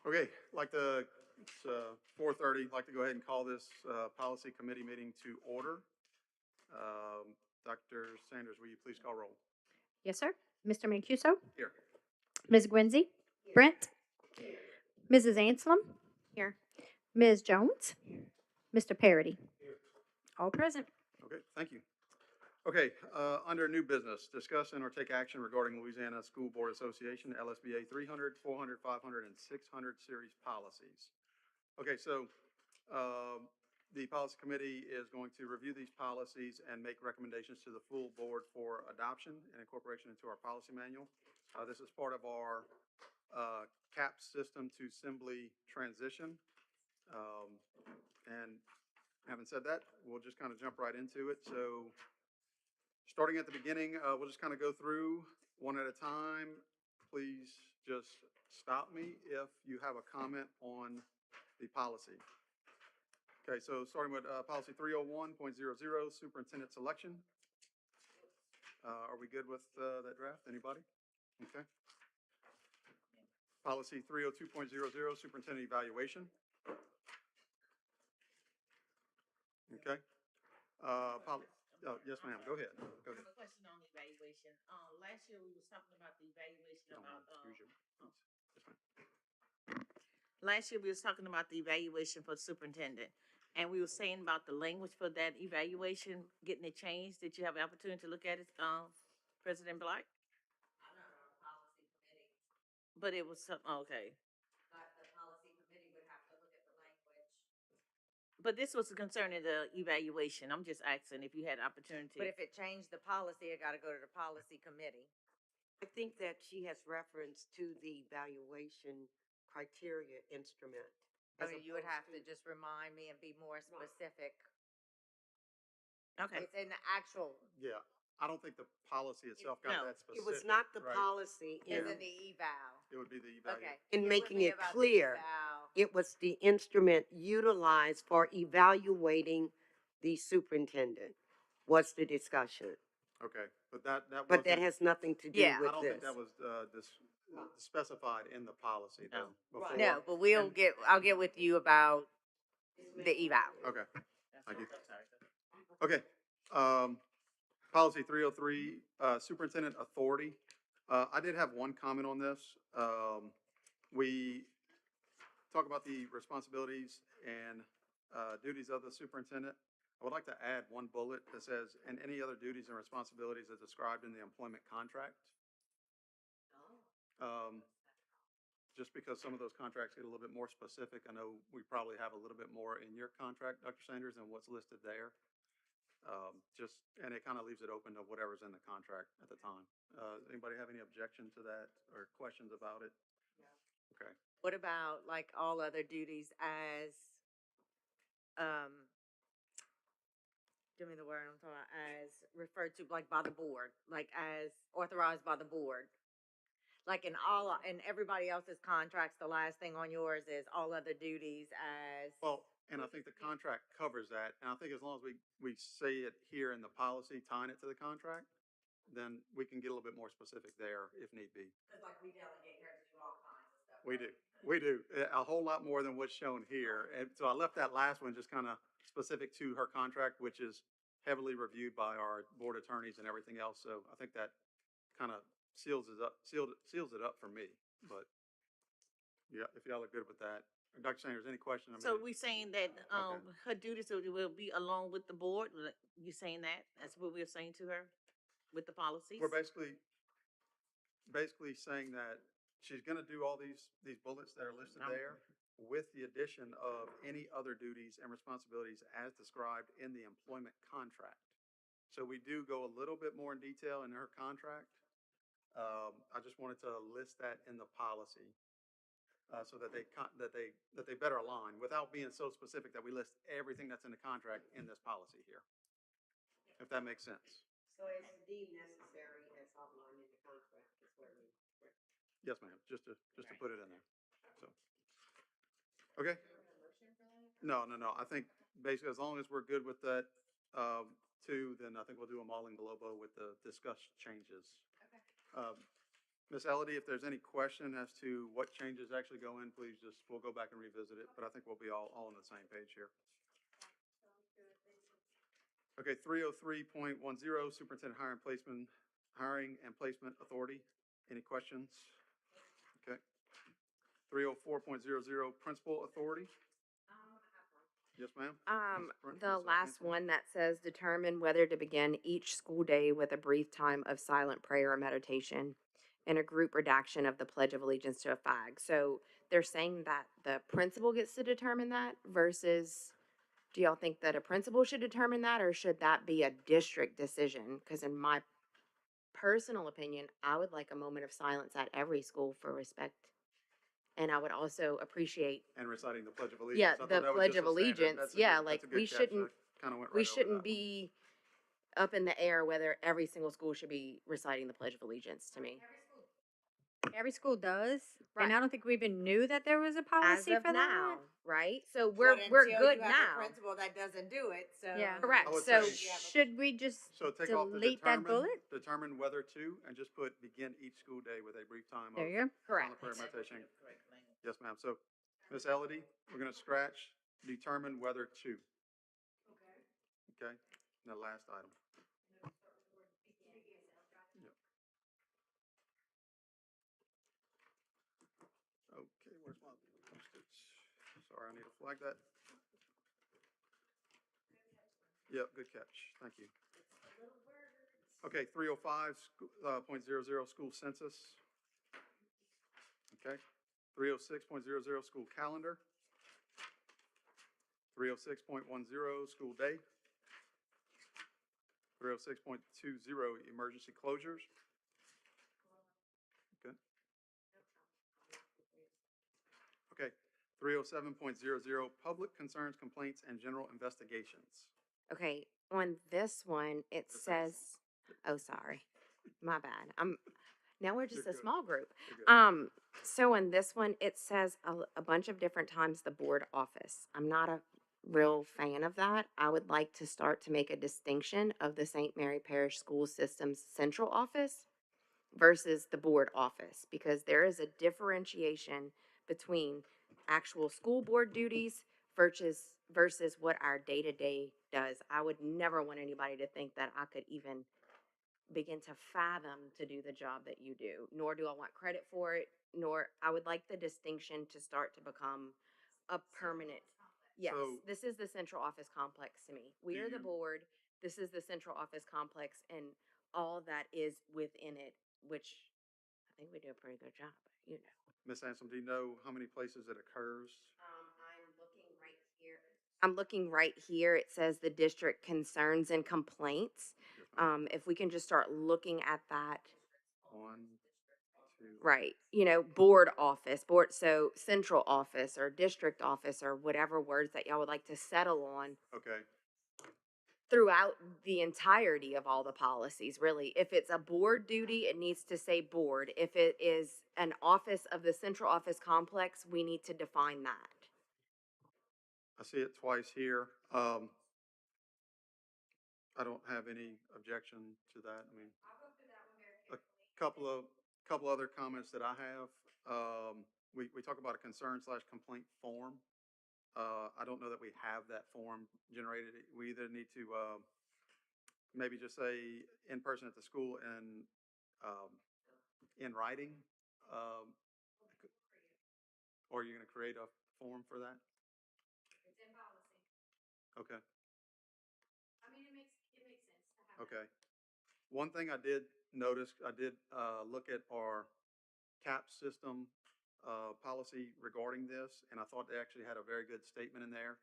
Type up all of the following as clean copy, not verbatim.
Okay, it's 4:30, like to go ahead and call this policy committee meeting to order. Dr. Sanders, will you please call roll? Yes, sir. Mr. Mancuso, Here. Ms. Gwinsey, Brent, Mrs. Anselm, Here. Ms. Jones, Mr. Parody. All present. Okay, thank you. Okay, under new business, discuss and or take action regarding Louisiana School Board Association, LSBA 300, 400, 500, and 600 series policies. Okay, so the policy committee is going to review these policies and make recommendations to the full board for adoption and incorporation into our policy manual. This is part of our CAP system to Assembly transition. And having said that, we'll just kind of jump right into it. So starting at the beginning, we'll just kind of go through one at a time. Please just stop me if you have a comment on the policy. Okay, so starting with policy 301.00, superintendent selection. Are we good with that draft? Anybody? Okay. Policy 302.00, superintendent evaluation. Okay. Yes, ma'am. Go ahead. Go ahead. I have a question on the evaluation. Last year we was talking about the evaluation about. Yes, ma'am. Last year we was talking about the evaluation for superintendent, and we were saying about the language for that evaluation getting it changed. Did you have an opportunity to look at it, President Black? I'm not on the policy committee, But it was okay. but the policy committee would have to look at the language. But this was concerning the evaluation. I'm just asking if you had opportunity. But if it changed the policy, it gotta go to the policy committee. I think that she has reference to the valuation criteria instrument. I mean, you would have to just remind me and be more specific. Okay. It's in the actual, Yeah, I don't think the policy itself got No, that specific. It was not the right? policy it's in, in the eval. It would be the evaluation. Okay. in Get with making me it about the clear. eval. It was the instrument utilized for evaluating the superintendent was the discussion. Okay, but that But that wasn't- has nothing to do Yeah. I with don't this. think that was specified in the policy though. No. before. No, but I'll get with you about the eval. Okay, thank you. Okay, policy 303, superintendent authority. I did have one comment on this. We talk about the responsibilities and duties of the superintendent. I would like to add one bullet that says, and any other duties and responsibilities as described in the employment contract. Just because some of those contracts get a little bit more specific. I know we probably have a little bit more in your contract, Dr. Sanders, than what's listed there. And it kind of leaves it open to whatever's in the contract at the time. Anybody have any objection to that or questions about it? No. Okay. What about like all other duties as, give me the word I'm talking about, as referred to like by the board, like as authorized by the board? Like in everybody else's contracts, the last thing on yours is all other duties as. Well, and I think the contract covers that. And I think as long as we say it here in the policy, tying it to the contract, then we can get a little bit more specific there if need be. Cause like we delegate her to do all kinds of stuff. We do. We do. A whole lot more than what's shown here. And so I left that last one just kind of specific to her contract, which is heavily reviewed by our board attorneys and everything else. So I think that kind of seals it up for me. But yeah, if y'all are good with that. Dr. Sanders, any question? So we saying that her duties will be along with the board. You saying that? That's what we're saying to her with the policies. We're basically saying that she's going to do all these bullets that are listed there with the addition of any other duties and responsibilities as described in the employment contract. So we do go a little bit more in detail in her contract. I just wanted to list that in the policy so that they better align without being so specific that we list everything that's in the contract in this policy here. If that makes sense. So it's deemed necessary as outlined in the contract is where we. Yes, ma'am. Just to put it in there. So, okay. No. I think basically as long as we're good with that too, then I think we'll do them all in Globo with the discussed changes. Okay. Ms. Elodie, if there's any question as to what changes actually go in, please just, we'll go back and revisit it, but I think we'll be all on the same page here. Okay, 303.10, Superintendent Hiring and Placement Authority. Any questions? Okay. 304.00, Principal Authority. Yes, ma'am. Ms. The last Hanson? one that says determine whether to begin each school day with a brief time of silent prayer or meditation and a group redaction of the Pledge of Allegiance to a flag. So they're saying that the principal gets to determine that versus, do y'all think that a principal should determine that or should that be a district decision? Because in my personal opinion, I would like a moment of silence at every school for respect. And I would also appreciate, And reciting the Pledge of Allegiance. yeah, I thought the that was Pledge just of a standard. Allegiance. That's a Yeah, good- like that's a good we catch. shouldn't, I kinda went we right over shouldn't that. be up in the air whether every single school should be reciting the Pledge of Allegiance to me. Every school does, Right. and I don't think we even knew that there was a As policy of for now, that. right? So But we're until good you have a now. Principal that doesn't do it, so. Yeah. Correct. I would So say- Should we just So take off the delete that bullet? determine whether to, and just put begin each school day with a brief time There of you go. correct. silent prayer meditation. Yes, ma'am. So, Ms. Elodie, we're gonna scratch determine whether to. Okay, and the last item. Yep. Okay, where's my postage? Sorry, I need to flag that. Yep, good catch. Thank you. Okay, 305.00, school census. Okay, 306.00, school calendar. 306.10, school day. 306.20, emergency closures. Okay. Okay, 307.00, public concerns, complaints, and general investigations. Okay, on this one, it This is- says, oh, sorry, my bad. Now we're just You're a good. small group. You're good. So on this one, it says a bunch of different times the board office. I'm not a real fan of that. I would like to start to make a distinction of the St. Mary Parish School System's central office versus the board office, because there is a differentiation between actual school board duties versus what our day-to-day does. I would never want anybody to think that I could even begin to fathom to do the job that you do, nor do I want credit for it, nor I would like the distinction to start to become a permanent. Yes, So- this is the central office complex to me. We are the you- board. This is the central office complex and all that is within it, which I think we do a pretty good job, you know. Ms. Anselm, do you know how many places it occurs? I'm looking right here. I'm looking right here. It says the district concerns and complaints. Yes, ma'am. If we can just start looking at that. 1, 2. Right. Board office, so central office or district office or whatever words that y'all would like to settle on Okay, throughout the entirety of all the policies, really. If it's a board duty, it needs to say board. If it is an office of the central office complex, we need to define that. I see it twice here. I don't have any objection to that. I mean, a couple other comments that I have. We talk about a concern/complaint form. I don't know that we have that form generated. We either need to, maybe just say in person at the school and, in writing, or you're gonna create a form for that? It's in policy. Okay. I mean, it makes sense to have. Okay. One thing I did notice, I did look at our CAP system policy regarding this, and I thought they actually had a very good statement in there.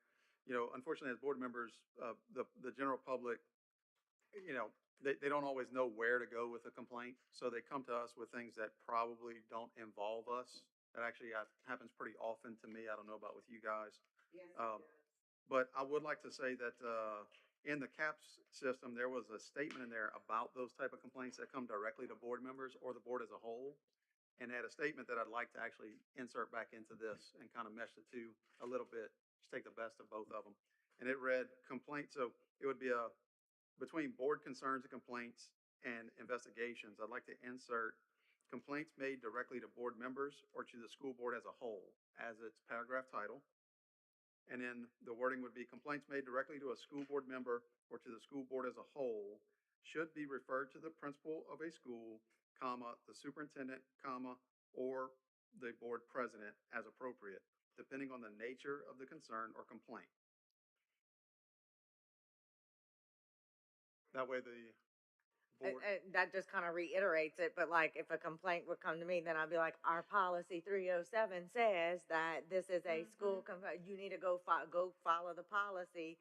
Unfortunately, as board members, the general public, they don't always know where to go with a complaint, so they come to us with things that probably don't involve us. That actually happens pretty often to me. I don't know about with you guys. But I would like to say that in the CAPS system, there was a statement in there about those type of complaints that come directly to board members or the board as a whole. And they had a statement that I'd like to actually insert back into this and kind of mesh the two a little bit, just take the best of both of them. And it read complaints, so it would be between board concerns and complaints and investigations. I'd like to insert complaints made directly to board members or to the school board as a whole, as its paragraph title. And then the wording would be complaints made directly to a school board member or to the school board as a whole should be referred to the principal of a school, comma, the superintendent, comma, or the board president as appropriate, depending on the nature of the concern or complaint. That way the board, That just kind of reiterates it, but like, if a complaint would come to me, then I'd be like, our policy 307 says that this is a school, you need to go follow the policy.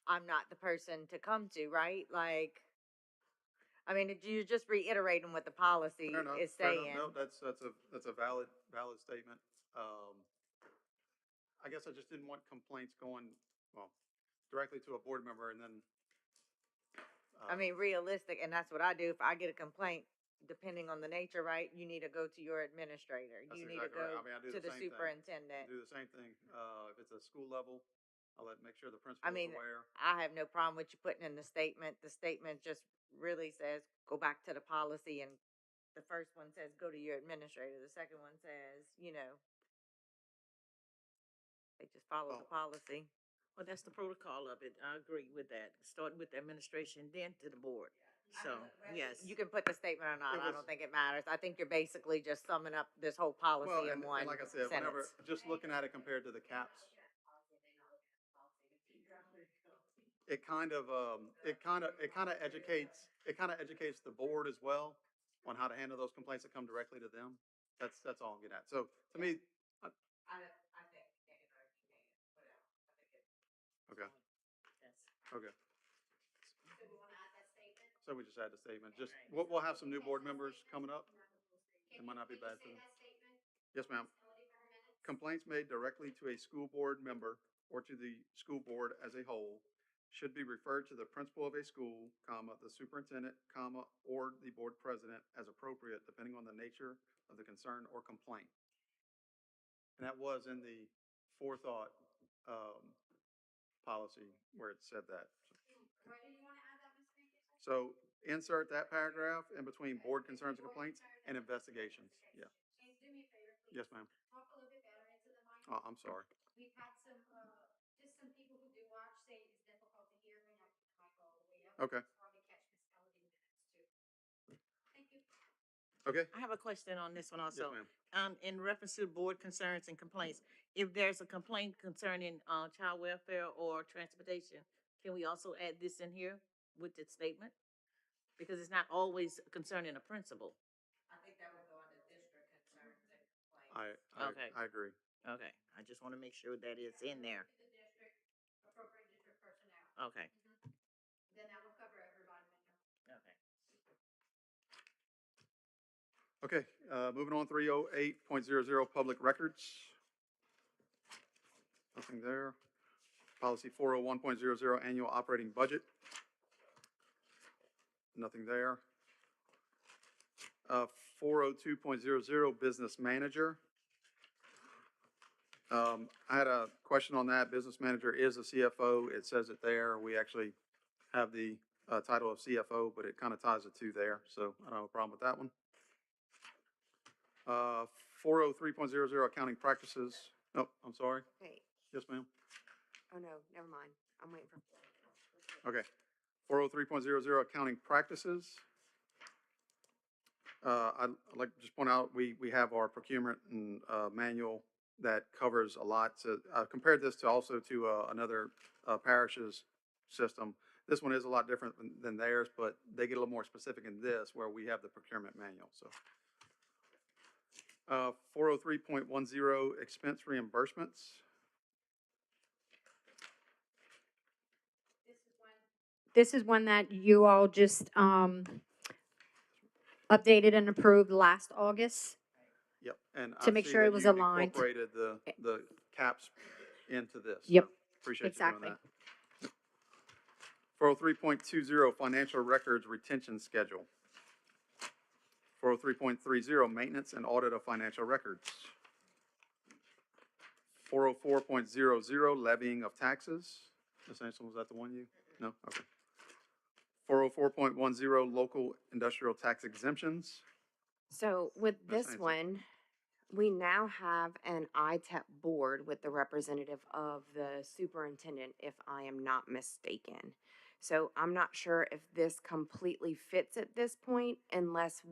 I'm not the person to come to, right? Like, I mean, you're just reiterating what the policy fair enough, is fair enough. saying. No, that's a valid statement. I guess I just didn't want complaints going, well, directly to a board member and then. I mean, realistic, and that's what I do. If I get a complaint, depending on the nature, right, you need to go to your administrator. That's You need to exactly right. go I mean, I do to the the same thing. superintendent. Do the same thing. If it's a school level, I'll make sure the I principal is mean, aware. I have no problem with you putting in the statement. The statement just really says, go back to the policy, and the first one says, go to your administrator. The second one says, they just follow the policy. Well, that's the protocol of it. I agree with that. Starting with the administration, then to the board. So, yes. You can put the statement or not. It I was- don't think it matters. I think you're basically just summing up this whole policy Well, in one and like I said, whenever, sentence. just looking at it compared to the caps, it kind of educates the board as well on how to handle those complaints that come directly to them. That's all I'm getting at. So to me, I think you can put it out. okay, Yes. okay. So we wanna add that statement? So we just add the statement. Just, we'll have some new board members coming up. It might not be bad for Can them. you say that statement? Yes, ma'am. Melody, for her minutes? Complaints made directly to a school board member or to the school board as a whole should be referred to the principal of a school, comma, the superintendent, comma, or the board president as appropriate, depending on the nature of the concern or complaint. And that was in the forethought, policy where it said that. Why do you wanna add that, Ms. Franklin? So insert that paragraph in between board concerns and complaints and investigations. Yeah. James, do me a favor, please. Yes, ma'am. Talk a little bit better into the mic. Oh, I'm sorry. We've had some, just some people who do watch say it's difficult to hear when I put the mic all the way up. Okay. It's hard to catch Miss Melody minutes too. Thank you. Okay. I have a question on this one Yes, also. ma'am. In reference to board concerns and complaints, if there's a complaint concerning, child welfare or transportation, can we also add this in here with the statement? Because it's not always concerning a principal. I think that would go under district concerns and complaints. Okay. I agree. Okay, I just want to make sure that it's in there. The district, appropriate district personnel. Okay, Then that will cover everybody in there. okay. Okay, moving on, 308.00, public records. Nothing there. Policy 401.00, annual operating budget. Nothing there. 402.00, business manager. I had a question on that. Business manager is a CFO. It says it there. We actually have the title of CFO, but it kind of ties the two there, so I don't have a problem with that one. 403.00, accounting practices. Oh, I'm sorry. Wait, Yes, ma'am. oh no, never mind. I'm waiting for. Okay. 403.00, accounting practices. I'd like to just point out, we have our procurement and manual that covers a lot. So I compared this to also to another parish's system. This one is a lot different than theirs, but they get a little more specific in this where we have the procurement manual, so. 403.10, expense reimbursements. This is one that you all just updated and approved last August. Yep, and To I make see sure that it was you aligned. incorporated the caps into this. so Yep, Appreciate you doing exactly. that. 403.20, financial records retention schedule. 403.30, maintenance and audit of financial records. 404.00, levying of taxes. Ms. Anselm, was that the one you? No? Okay. 404.10, local industrial tax exemptions. So with Ms. this Hanson. one, we now have an ITEP board with the representative of the superintendent, if I am not mistaken. So I'm not sure if this completely fits at this point unless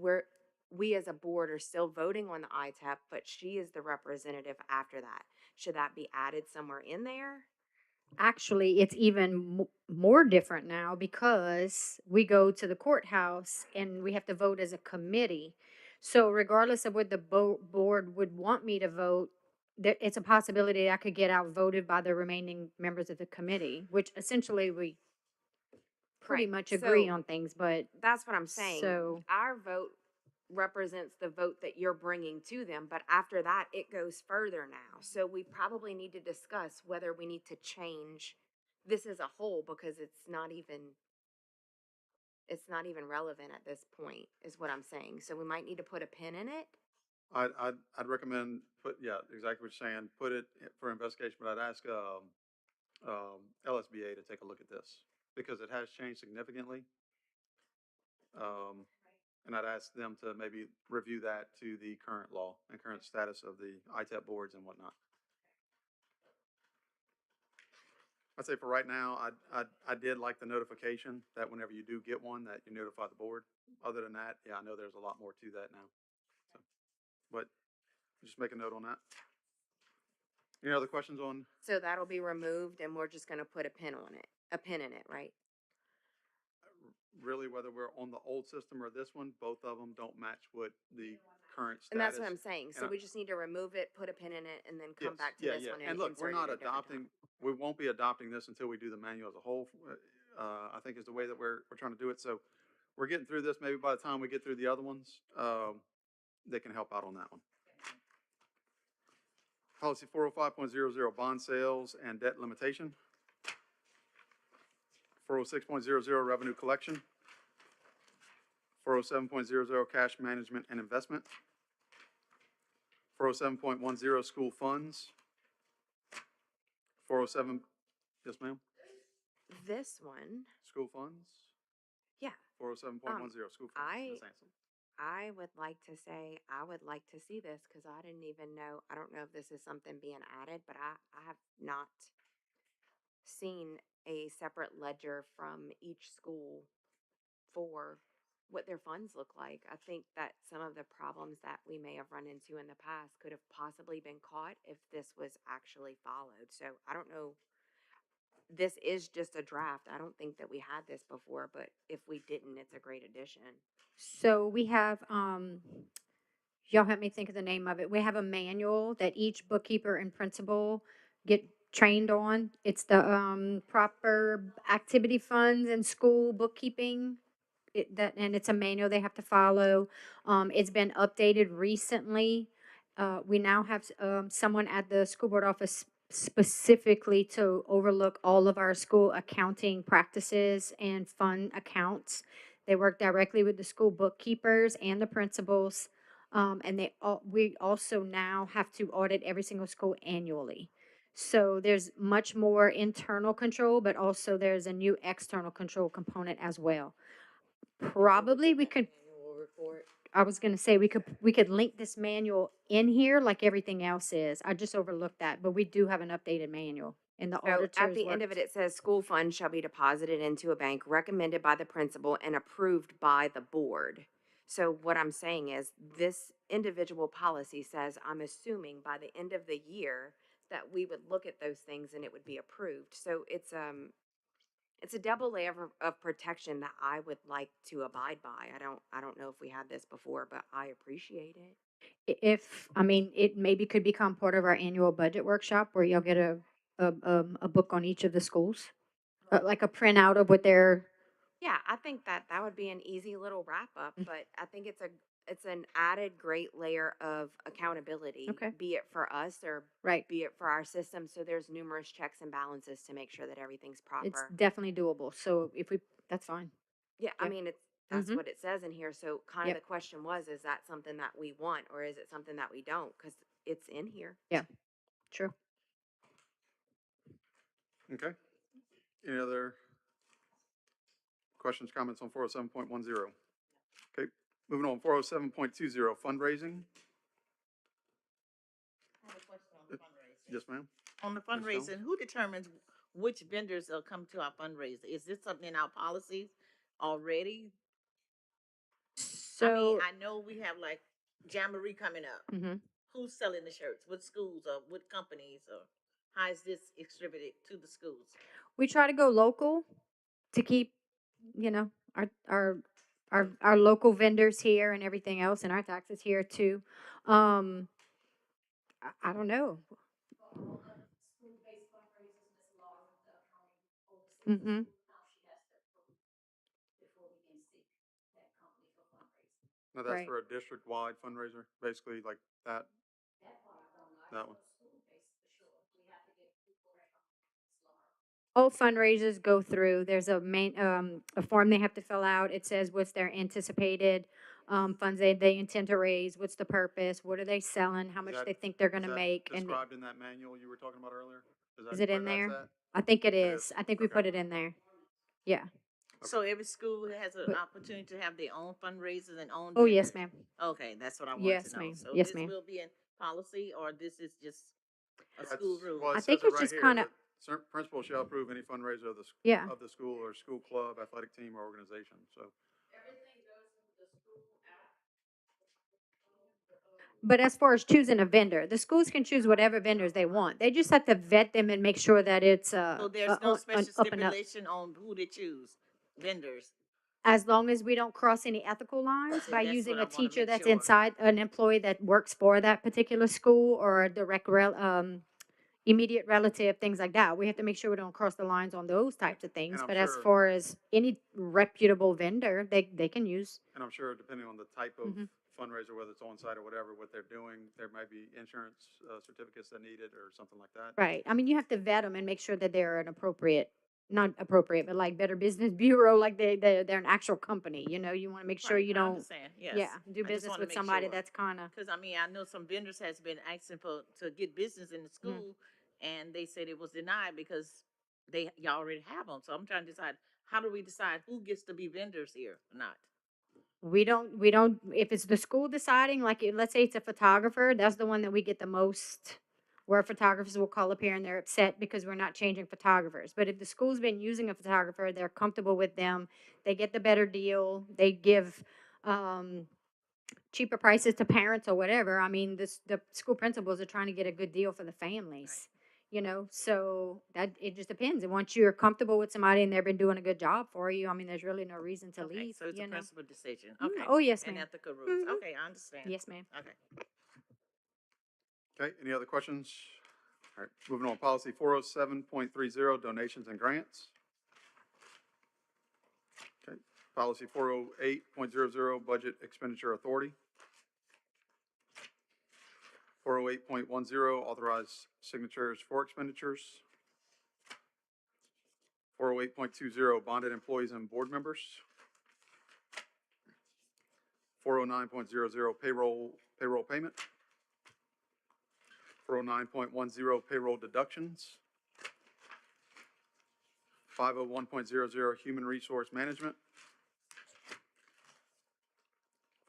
we as a board are still voting on the ITEP, but she is the representative after that. Should that be added somewhere in there? Actually, it's even more different now because we go to the courthouse and we have to vote as a committee. So regardless of what the board would want me to vote, there, it's a possibility I could get outvoted by the remaining members of the committee, which essentially we pretty Right, much agree so on things, but that's what I'm saying. so Our vote represents the vote that you're bringing to them, but after that, it goes further now. So we probably need to discuss whether we need to change this as a whole because it's not even relevant at this point, is what I'm saying. So we might need to put a pin in it. I'd recommend yeah, exactly what you're saying, put it for investigation, but I'd ask, LSBA to take a look at this because it has changed significantly. And I'd ask them to maybe review that to the current law and current status of the ITEP boards and whatnot. I'd say for right now, I did like the notification that whenever you do get one, that you notify the board. Other than that, yeah, I know there's a lot more to that now. So, but just make a note on that. Any other questions on, So that'll be removed and we're just gonna put a pin in it, right? really, whether we're on the old system or this one? Both of them don't match what the current status. And that's what I'm saying. So And I- we just need to remove it, put a pin in it, and then come Yes, back to yeah, this yeah. one And and look, we're insert not it a different time. adopting, we won't be adopting this until we do the manual as a whole. I think is the way that we're trying to do it. So we're getting through this. Maybe by the time we get through the other ones, they can help out on that one. Policy 405.00, bond sales and debt limitation. 406.00, revenue collection. 407.00, cash management and investment. 407.10, school funds. 407, yes, ma'am? This one, School funds. yeah, 407.10, school funds. Ms. Hanson. I would like to say I would like to see this because I didn't even know. I don't know if this is something being added, but I have not seen a separate ledger from each school for what their funds look like. I think that some of the problems that we may have run into in the past could have possibly been caught if this was actually followed. So I don't know. This is just a draft. I don't think that we had this before, but if we didn't, it's a great addition. so we have y'all help me think of the name of it. We have a manual that each bookkeeper and principal get trained on. It's the proper activity funds and school bookkeeping. And it's a manual they have to follow. It's been updated recently. We now have someone at the school board office specifically to overlook all of our school accounting practices and fund accounts. They work directly with the school bookkeepers and the principals. And we also now have to audit every single school annually. So there's much more internal control, but also there's a new external control component as well. Probably we could, Annual report. I was gonna say, we could link this manual in here like everything else is. I just overlooked that, but we do have an updated manual and the So auditors. at the end of it, it says school funds shall be deposited into a bank recommended by the principal and approved by the board. So what I'm saying is this individual policy says, I'm assuming by the end of the year that we would look at those things and it would be approved. So it's a double layer of protection that I would like to abide by. I don't know if we had this before, but I appreciate it. If, I mean, it maybe could become part of our annual budget workshop where you'll get a book on each of the schools. Like a printout of what they're, Yeah, I think that that would be an easy little wrap up, but I think it's an added great layer of accountability, Okay. be it for us or right. be it for our system. So there's numerous checks and balances to make sure that everything's It's proper. definitely doable. So if we, that's fine. Yeah, I yeah. mean that's Mhm. what it says in here. So kind of Yep. the question was, is that something that we want or is it something that we don't? Because it's in here. Yeah, true. Okay. Any other questions, comments on 407.10? Okay. Moving on, 407.20, fundraising. I have a question on the fundraising. Yes, ma'am. On the Ms. Jones? fundraising, who determines which vendors will come to our fundraiser? Is this something in our policies already? I mean, So, I know we have like Jamboree coming up. mhm. Who's selling the shirts? What schools or what companies or how is this distributed to the schools? We try to go local to keep, you know, our local vendors here and everything else, and our taxes here too. I don't know. School-based fundraisers, Ms. Law, the county oversees Mm-hmm. now she has to approve before we can seek that company for fundraising. Now, that's Right. for a district-wide fundraiser, basically like that. That part I don't know. I That know one. school-based for sure. We have to get people from Ms. Law. All fundraisers go through. There's a form they have to fill out. It says what's their anticipated funds they intend to raise. What's the purpose? What are they selling? How much that- they think they're Is going to that make? And described in that manual you were talking about earlier? is that it in where that's there? at? I think it It is. is? I think we Okay. put it in there. Yeah. So every school has an But- opportunity to have their own fundraisers and own. Oh yes, vendors? ma'am. Okay, that's what I wanted Yes, to know. ma'am. So Yes, this ma'am. will be in policy or this is just a That's- school rule? Well, I it think says it it's right just here. kinda- that certain principal shall approve any fundraiser of Yeah. of the school or school club, athletic team, or organization, so. Everything goes through the school app. But as far as choosing a vendor, the schools can choose whatever vendors they want. They just have to vet them and make sure that it's So there's no special up and up. stipulation on who to choose, vendors. As long as we don't cross any ethical lines See, by that's using what I a wanna teacher make that's sure. inside, an employee that works for that particular school or a direct immediate relative, things like that. We have to make sure we don't cross the lines on those types of things. And I'm But as sure- far as any reputable vendor, they can use. And I'm sure depending on the type of Mhm. fundraiser, whether it's on-site or whatever, what they're doing, there might be insurance certificates that need it or something like that. Right. I mean, you have to vet them and make sure that they're an appropriate, not appropriate, but like Better Business Bureau, like they're an actual company. You know, you want to make sure Right, you I don't, understand, yes. yeah, do I just business wanna with make somebody sure. that's kind of. Cause I mean, I know some vendors has been asking to get business in the school and they said it was denied because y'all already have them. So I'm trying to decide, how do we decide who gets to be vendors here or not? We don't, if it's the school deciding, like, let's say it's a photographer, that's the one that we get the most, where photographers will call up here and they're upset because we're not changing photographers. But if the school's been using a photographer, they're comfortable with them, they get the better deal, they give, cheaper prices to parents or whatever. I mean, the school principals are trying to get a good deal for the families. You know, so that it just depends. And once you're comfortable with somebody and they've been doing a good job for you, I mean, there's really no reason to Okay, leave. so it's a you know. principal decision, Mm, okay. oh, yes, And ma'am. ethical rules, Mhm. okay, I understand. Yes, ma'am. Okay. Okay, any other questions? All right, moving on, policy 407.30, donations and grants. Okay, policy 408.00, budget expenditure authority. 408.10, authorized signatures for expenditures. 408.20, bonded employees and board members. 409.00, payroll payment. 409.10, payroll deductions. 501.00, human resource management.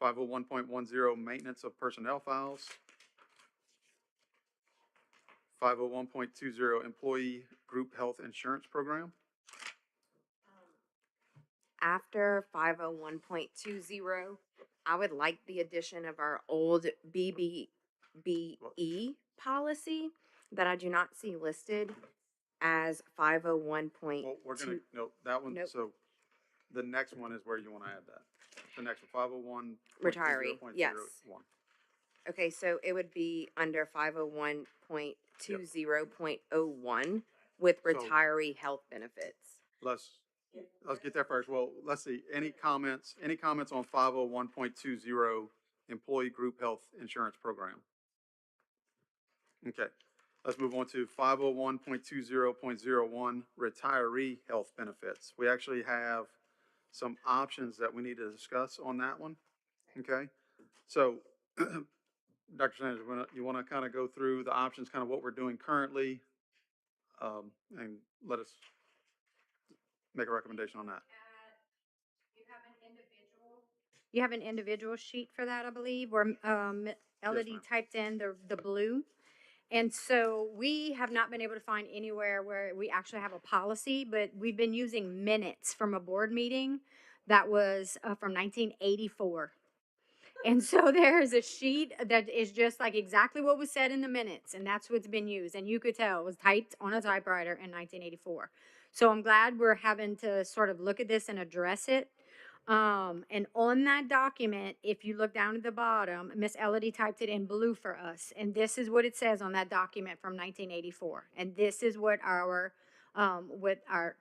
501.10, maintenance of personnel files. 501.20, employee group health insurance program. After 501.20, I would like the addition of our old BBBE policy that I do not see listed as 501.2. Well, we're gonna, no, that one, Nope. so the next one is where you wanna add that. The next one, 501. Retiree, yes. Okay, so it would be under 501.20.01 with So- retiree health benefits. Let's get there first. Well, let's see, any comments on 501.20, employee group health insurance program? Okay, let's move on to 501.20.01, retiree health benefits. We actually have some options that we need to discuss on that one, okay? So, Dr. Sanders, you wanna kind of go through the options, kind of what we're doing currently, and let us make a recommendation on that. You have an individual You have an individual sheet for that, I believe, where Elodie ma'am. typed in the blue. And so we have not been able to find anywhere where we actually have a policy, but we've been using minutes from a board meeting that was from 1984. And so there's a sheet that is just like exactly what was said in the minutes, and that's what's been used. And you could tell it was typed on a typewriter in 1984. So I'm glad we're having to sort of look at this and address it. And on that document, if you look down at the bottom, Miss Elodie typed it in blue for us. And this is what it says on that document from 1984. And this is what our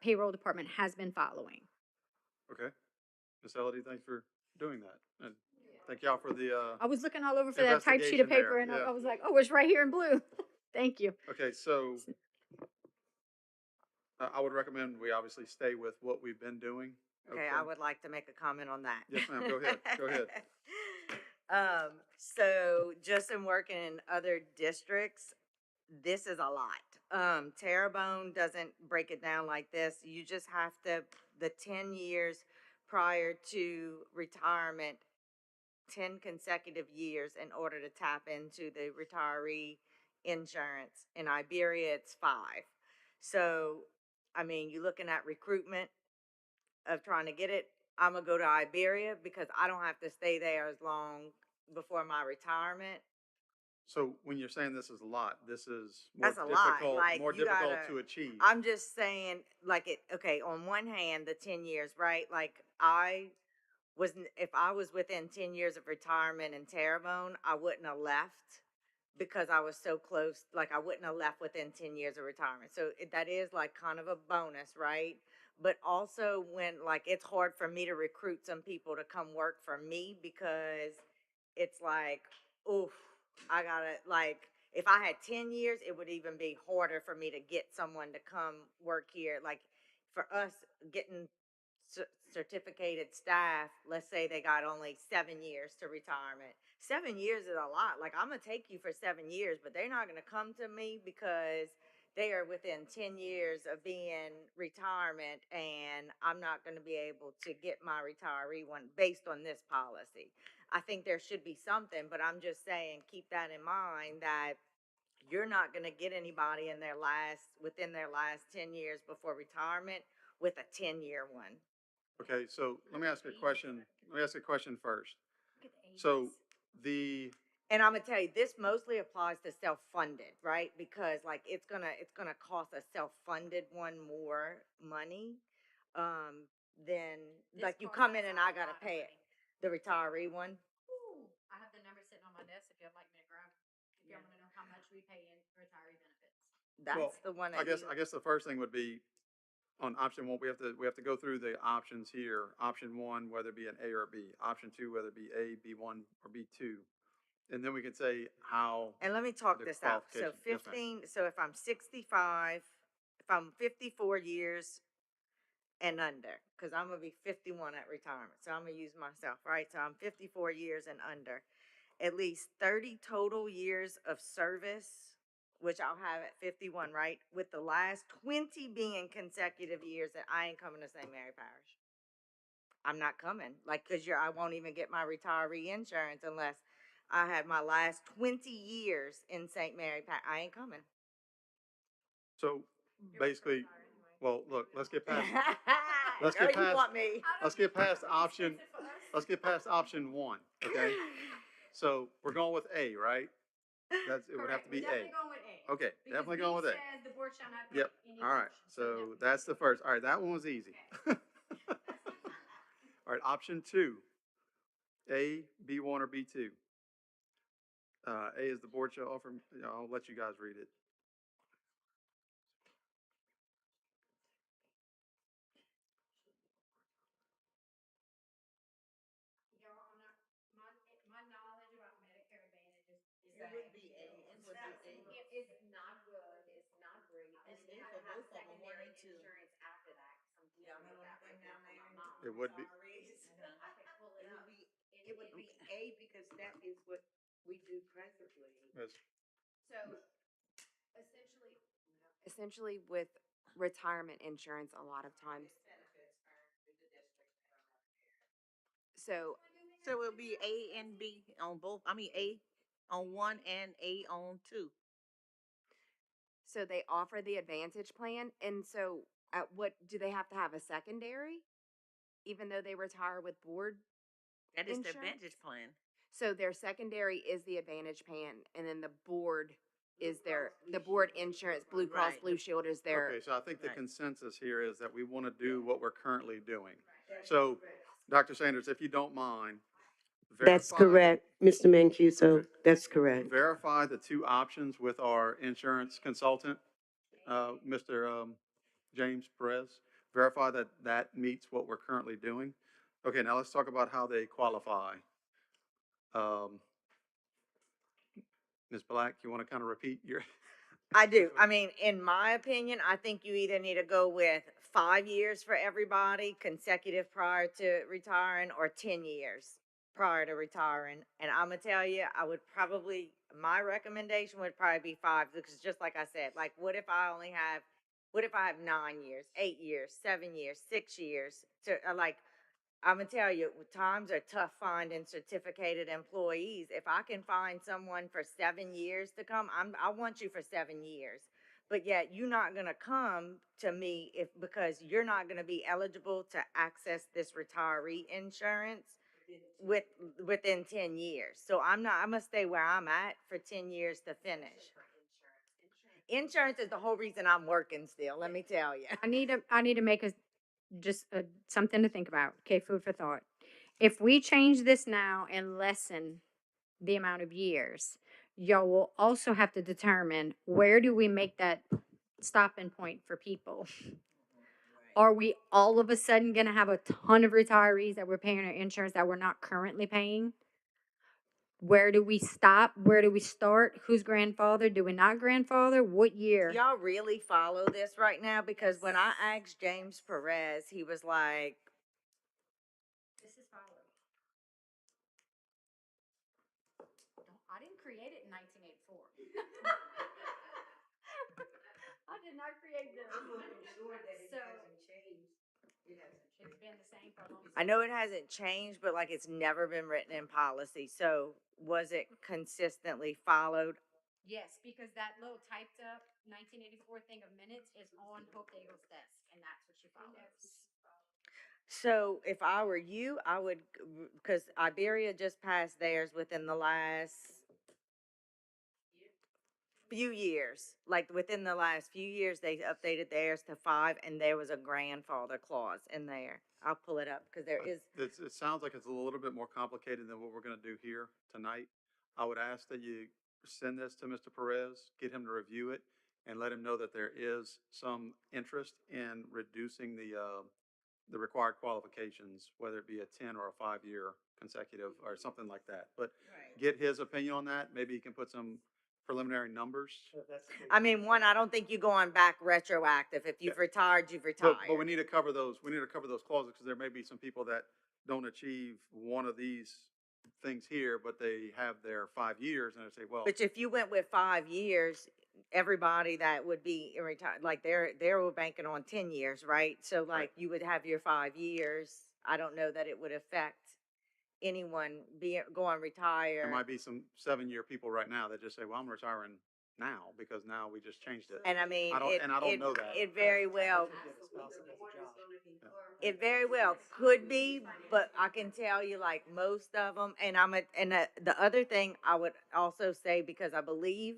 payroll department has been following. Okay. Ms. Elodie, thanks for doing that. And thank y'all for the, I was looking all over for that typed sheet of Investigation there, paper and yeah. I was like, oh, it's right here in blue. Thank you. okay, so I would recommend we obviously stay with what we've been doing. Okay, I would like to make a comment on that. Yes, ma'am, go ahead, go ahead. So just in working in other districts, this is a lot. Terrebonne doesn't break it down like this. You just have to, the 10 years prior to retirement, 10 consecutive years in order to tap into the retiree insurance. In Iberia, it's 5. So, I mean, you're looking at recruitment of trying to get it. I'm gonna go to Iberia because I don't have to stay there as long before my retirement. So when you're saying this is a lot, this is more That's a lot, difficult, like, more you difficult gotta- to achieve. I'm just saying, like, okay, on one hand, the 10 years, right? Like, if I was within 10 years of retirement in Terrebonne, I wouldn't have left because I was so close. Like, I wouldn't have left within 10 years of retirement. So that is like kind of a bonus, right? But also when, like, it's hard for me to recruit some people to come work for me because it's like, oof, I gotta, like, if I had 10 years, it would even be harder for me to get someone to come work here. Like, for us, getting certificated staff, let's say they got only 7 years to retirement. 7 years is a lot. Like, I'm gonna take you for 7 years, but they're not gonna come to me because they are within 10 years of being retirement, and I'm not gonna be able to get my retiree one based on this policy. I think there should be something, but I'm just saying, keep that in mind that you're not gonna get anybody within their last 10 years before retirement with a 10-year one. Okay, so let me ask you a question. Let me ask you a question first. So the, And I'm gonna tell you, this mostly applies to self-funded, right? Because like it's gonna cost a self-funded one more money, than like you come in and I gotta pay it. The retiree one. I have the number sitting on my desk if you'd like me to grab, if y'all wanna know how much we pay in retiree benefits. well, That's the one I that guess the first thing would be on option one, we have to go through the options here. Option one, whether it be an A or a B. Option two, whether it be A, B1, or B2. And then we can say how, And let me talk the this out. So qualification. Yes, ma'am. 15, so if I'm 65, if I'm 54 years and under, because I'm gonna be 51 at retirement. So I'm gonna use myself, right? So I'm 54 years and under. At least 30 total years of service, which I'll have at 51, right? With the last 20 being consecutive years that I ain't coming to St. Mary Parish. I'm not coming, like, cause I won't even get my retiree insurance unless I had my last 20 years in St. Mary Parish. I ain't coming. So basically, well, look, let's get past, Let's get You past- want me? let's get past option one, okay? So we're going with A, right? It would have to be A. Definitely going with A. Okay, Because definitely B going with A. says the board shall not pay Yep, any all right, portion, so definitely. that's the first, all right, that one was easy. All right, option two, A, B1, or B2. A is the board shall offer, I'll let you guys read it. My knowledge about Medicare Advantage is It would be A. It would be A. It's not good, it's not great. It's And you A have for to have both of 'em, one secondary and two. insurance after that. 'Cause I'm Yeah, familiar with that right now down from there. my mom. It would be, I can pull it up. It would be A because that is what we do presently. yes, So essentially, Essentially, with retirement insurance, a lot of times. So So it will be A and B on both, I mean, A on one and A on two. So they offer the Advantage plan, and so at what do they have to have a secondary, even though they retire with board? That is the Insurance? Advantage plan. So their secondary is the Advantage plan, and then the board is the board insurance. Blue Cross Right. Blue Shield is their. Okay, so I think the Right. consensus here is that we want to do what we're currently doing. So, Dr. Sanders, if you don't mind. That's verify- correct, Mr. Mancuso, that's correct. Verify the two options with our insurance consultant, Mr. James Perez. Verify that that meets what we're currently doing. Okay, now let's talk about how they qualify. Ms. Black, you want to kind of repeat your? I do. I mean, in my opinion, I think you either need to go with 5 years for everybody consecutive prior to retiring or 10 years prior to retiring. And I'm gonna tell you, my recommendation would probably be 5, because just like I said, like what if I have 9 years, 8 years, 7 years, 6 years I'm gonna tell you, times are tough finding certificated employees. If I can find someone for 7 years to come, I want you for 7 years. But yet you're not gonna come to me because you're not gonna be eligible to access this retiree insurance within 10 years. So I'm gonna stay where I'm at for 10 years to finish. Insurance is the whole reason I'm working still, let me tell you. I need to make something to think about. Okay, food for thought. If we change this now and lessen the amount of years, y'all will also have to determine where do we make that stopping point for people. Are we all of a sudden going to have a ton of retirees that we're paying our insurance that we're not currently paying? Where do we stop? Where do we start? Who's grandfather? Do we not grandfather? What year? Do y'all really follow this right now? Because when I asked James Perez, he was like, This is followed. I didn't create it in 1984. I did not create this. It's been the same for a long time. I know it hasn't changed, but like it's never been written in policy. So was it consistently followed? Yes, because that little typed up 1984 thing of minutes is on Hope Daigle's desk, and that's what she follows. So if I were you, I would, because Iberia just passed theirs within the last few years. Like within the last few years, they updated theirs to 5, and there was a grandfather clause in there. I'll pull it up because there is. It sounds like it's a little bit more complicated than what we're going to do here tonight. I would ask that you send this to Mr. Perez, get him to review it, and let him know that there is some interest in reducing the required qualifications, whether it be a 10 or a 5-year consecutive or something like that. But get his opinion on that. Maybe he can put some preliminary numbers. I mean, one, I don't think you're going back retroactive. If you've retired, you've retired. But we need to cover those, clauses because there may be some people that don't achieve one of these things here, but they have their 5 years and they say, well, But if you went with 5 years, everybody that would be retired, like they're banking on 10 years, right? So like you would have your 5 years. I don't know that it would affect anyone going retire. there might be some 7-year people right now that just say, well, I'm retiring now because now we just changed it. And I mean, I don't know that. It very well could be, but I can tell you like most of them, the other thing I would also say, because I believe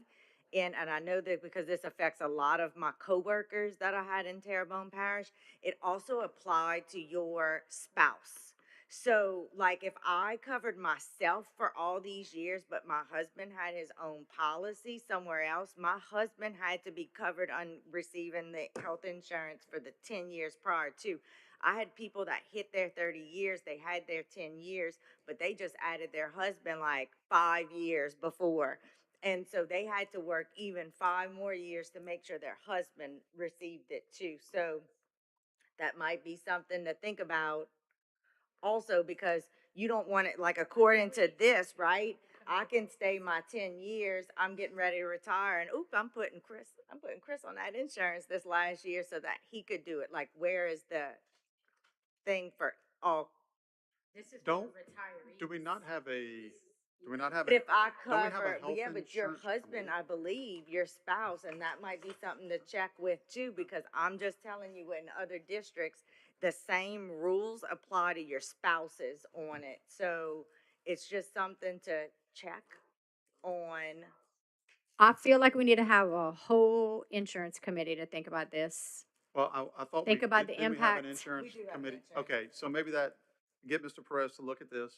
and I know that because this affects a lot of my coworkers that I had in Terrebonne Parish, it also applied to your spouse. So like if I covered myself for all these years, but my husband had his own policy somewhere else, my husband had to be covered on receiving the health insurance for the 10 years prior to. I had people that hit their 30 years, they had their 10 years, but they just added their husband like 5 years before. And so they had to work even 5 more years to make sure their husband received it too. So that might be something to think about also, because you don't want it, like according to this, right? I can stay my 10 years. I'm getting ready to retire, and I'm putting Chris on that insurance this last year so that he could do it. Like, where is the thing for all? This is Don't- for retirees. Do we not have a, do we not have But a, if I don't we have a cover, health yeah, but your insurance husband, committee? I believe, your spouse, and that might be something to check with too, because I'm just telling you, in other districts, the same rules apply to your spouses on it. So it's just something to check on. I feel like we need to have a whole insurance committee to think about this. Well, I thought Think about the didn't we have an impact. insurance do have an committee? insurance Okay, so maybe that, get Mr. Perez to look at this,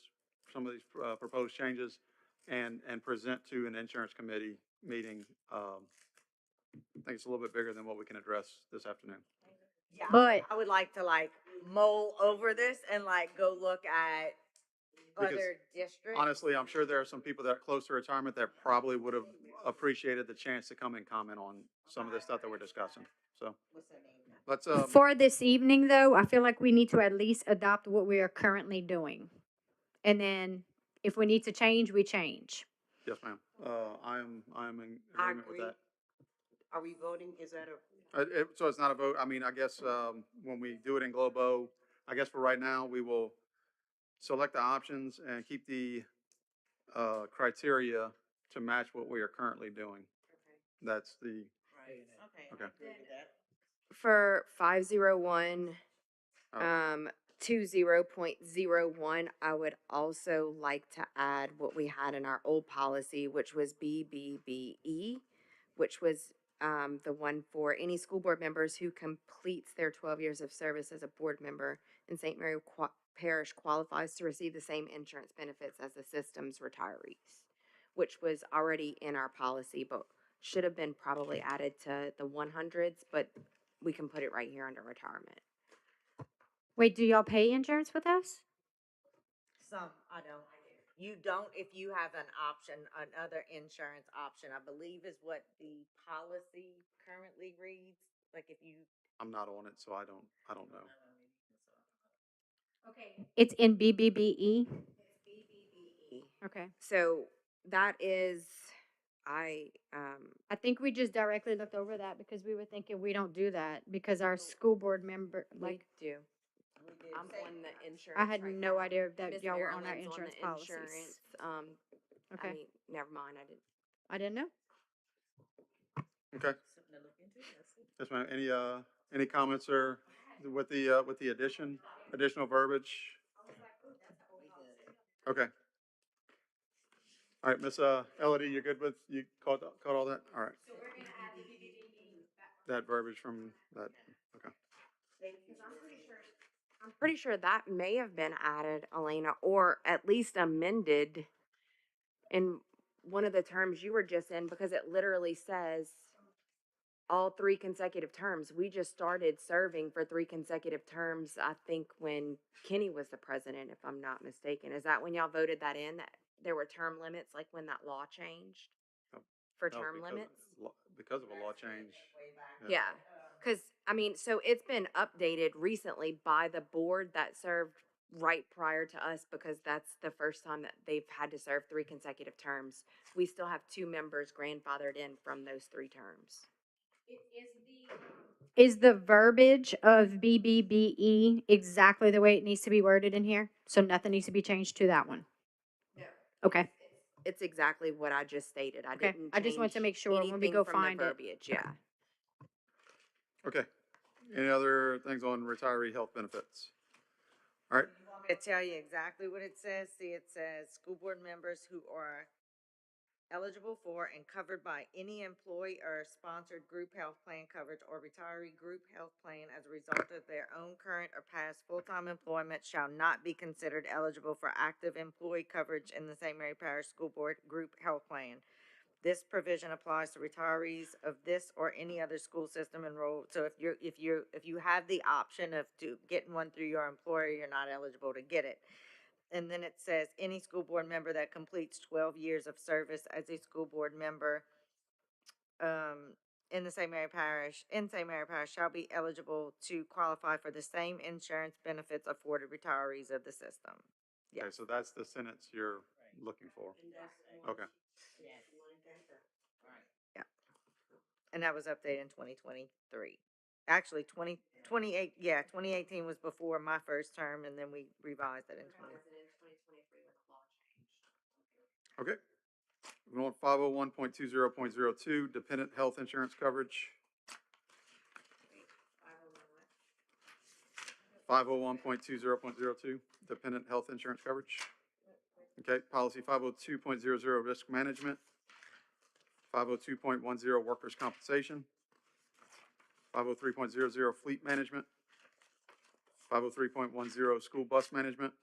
some of these, proposed changes, and present to an insurance committee meeting. I think it's a little bit bigger than what we can address this afternoon. Yeah, But I would like to like mull over this and like go look at Because other districts. Honestly, I'm sure there are some people that are close to retirement that probably would have appreciated the chance to come and comment on some of the stuff that we're discussing. So let's, for this evening, though, I feel like we need to at least adopt what we are currently doing. And then if we need to change, we change. yes, ma'am. I am in I agreement with agree. that. Are we voting? Is that a, So it's not a vote. I mean, I guess, when we do it in Globo, I guess for right now, we will select the options and keep the, criteria to match what we are currently doing. That's the, okay. For 501, Oh. 20.01, I would also like to add what we had in our old policy, which was BBBE, which was the one for any school board members who completes their 12 years of service as a board member in St. Mary Parish qualifies to receive the same insurance benefits as the system's retirees, which was already in our policy, but should have been probably added to the 100s, but we can put it right here under retirement. Wait, do y'all pay insurance with us? Some, I don't. You don't if you have an option, another insurance option, I believe is what the policy currently reads. Like if you, I'm not on it, so I don't know. Okay, It's in BBBE? BBBE. Okay. So that is, I think we just directly looked over that because we were thinking we don't do that because our school board member, we like, do. I'm on the insurance. I had right no now. idea that Miss y'all were on our Maryland's insurance the policies. insurance, I Okay, mean, never mind, I didn't. I didn't know. Okay. Yes, ma'am. Any comments or with the additional verbiage? Okay. All right, Miss, Elodie, you're good with, you caught all that? All right. so we're gonna add the BBB back. That verbiage from that, okay. I'm pretty sure that may have been added, Elena, or at least amended in one of the terms you were just in, because it literally says all 3 consecutive terms. We just started serving for 3 consecutive terms, I think, when Kenny was the president, if I'm not mistaken. Is that when y'all voted that in, that there were term limits, like when that law changed? No, For That was term because- limits? Because of a law change. Yeah, because, I mean, so it's been updated recently by the board that served right prior to us, because that's the first time that they've had to serve 3 consecutive terms. We still have 2 members grandfathered in from those 3 terms. Is the verbiage of BBBE exactly the way it needs to be worded in here? So nothing needs to be changed to that one? No. Okay. It's exactly what I just stated. I Okay, didn't I just wanted to change make sure when we anything go from the find it. verbiage, yeah. Okay. Any other things on retiree health benefits? All right, you want me to tell you exactly what it says? See, it says school board members who are eligible for and covered by any employee or sponsored group health plan coverage or retiree group health plan as a result of their own current or past full-time employment shall not be considered eligible for active employee coverage in the St. Mary Parish School Board Group Health Plan. This provision applies to retirees of this or any other school system enrolled. So if you have the option of getting one through your employer, you're not eligible to get it. And then it says, any school board member that completes 12 years of service as a school board member in St. Mary Parish shall be eligible to qualify for the same insurance benefits afforded retirees of the system. okay, so that's the sentence you're looking for. Okay, Yeah. And that was updated in 2023. Actually, 2018 was before my first term, and then we revised it in 20. Okay. We're on 501.20.02, dependent health insurance coverage. 501.20.02, dependent health insurance coverage. Okay, policy 502.00, risk management. 502.10, workers' compensation. 503.00, fleet management. 503.10, school bus management.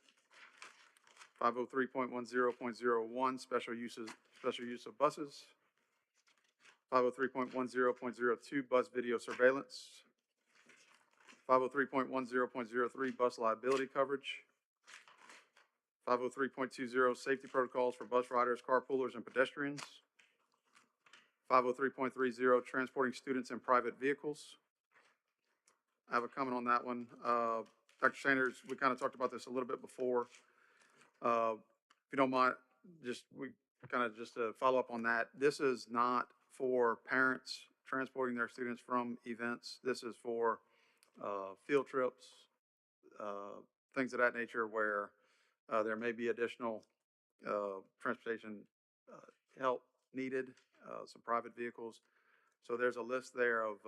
503.10.01, special use of buses. 503.10.02, bus video surveillance. 503.10.03, bus liability coverage. 503.20, safety protocols for bus riders, carpoolers, and pedestrians. 503.30, transporting students in private vehicles. I have a comment on that one. Dr. Sanders, we kind of talked about this a little bit before. If you don't mind, just to follow up on that. This is not for parents transporting their students from events. This is for field trips, things of that nature where there may be additional transportation help needed, some private vehicles. So there's a list there of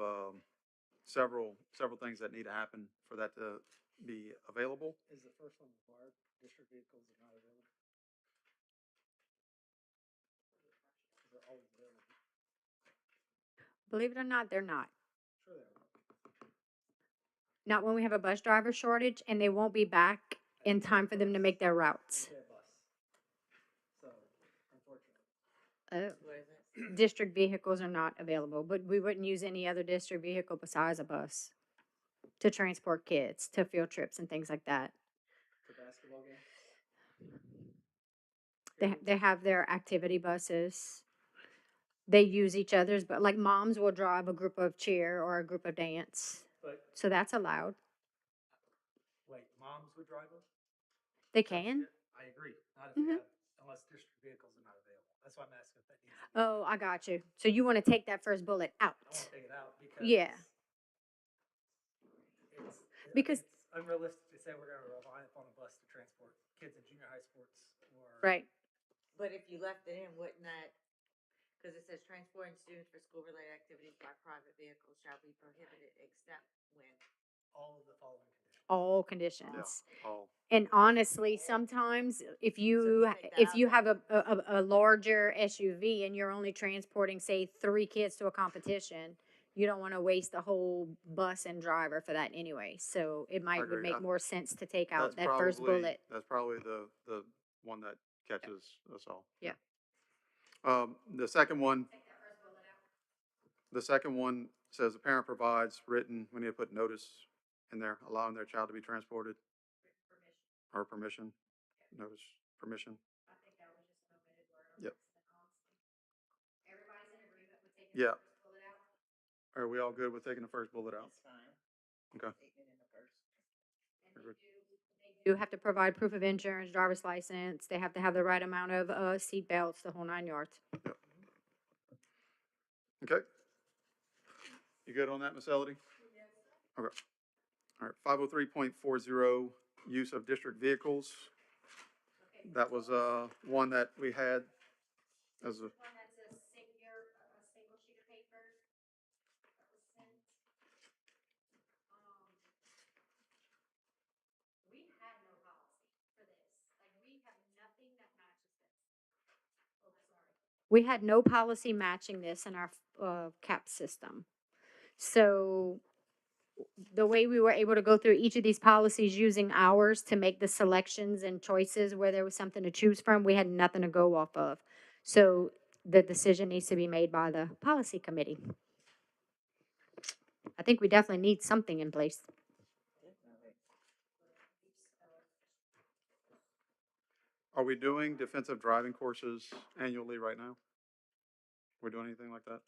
several things that need to happen for that to be available. Is the first one required? District vehicles are not available? They're always available. Believe it or not, they're not. Sure they are. Not when we have a bus driver shortage, and they won't be back in time for them to make their routes. Say a bus. So, unfortunately. What is it? District vehicles are not available, but we wouldn't use any other district vehicle besides a bus to transport kids to field trips and things like that. To basketball game? They have their activity buses. They use each other's, but like moms will drive a group of cheer or a group of dance. But, So that's allowed. wait, moms would drive them? They can. I agree. Not if we Mhm. have, unless district vehicles are not available. That's why I'm asking if that needs to be. Oh, I got you. So you want to take that first bullet out. I want to take it out because. Yeah. Because Because- it's unrealistic to say we're going to rely upon a bus to transport kids in junior high sports or. Right. But if you left it in, wouldn't that, because it says transporting students for school-related activities by private vehicles shall be prohibited except when. All of the following conditions. All conditions. All. And honestly, sometimes if you take that if out, you then have a larger SUV and you're only transporting, say, 3 kids to a competition, you don't want to waste the whole bus and driver for that anyway. So it would agree. make more sense to take That's out that first probably- bullet. That's probably the one that catches us all. Yeah. The second one. The second one says the parent provides written, we need to put notice in there, allowing their child to be transported. Or permission, notice, permission. I think that was just an omitted word. Yep. Everybody's in agreement with taking Yeah. the first bullet out? Are we all good with taking the first bullet out? fine. Okay. And Agreed. You have to provide proof of insurance, driver's license. They have to have the right amount of seat belts, the whole 9 yards. Okay. You good on that, Ms. Elodie? Okay. All right, 503.40, use of district vehicles. That was, one that we had as a, One that's a single sheet of paper that was sent. We had no policy for this. Like, we have nothing that matches this. Oh, sorry. We had no policy matching this in our CAP system. So the way we were able to go through each of these policies using ours to make the selections and choices where there was something to choose from, we had nothing to go off of. So the decision needs to be made by the policy committee. I think we definitely need something in place. are we doing defensive driving courses annually right now? We're doing anything like that?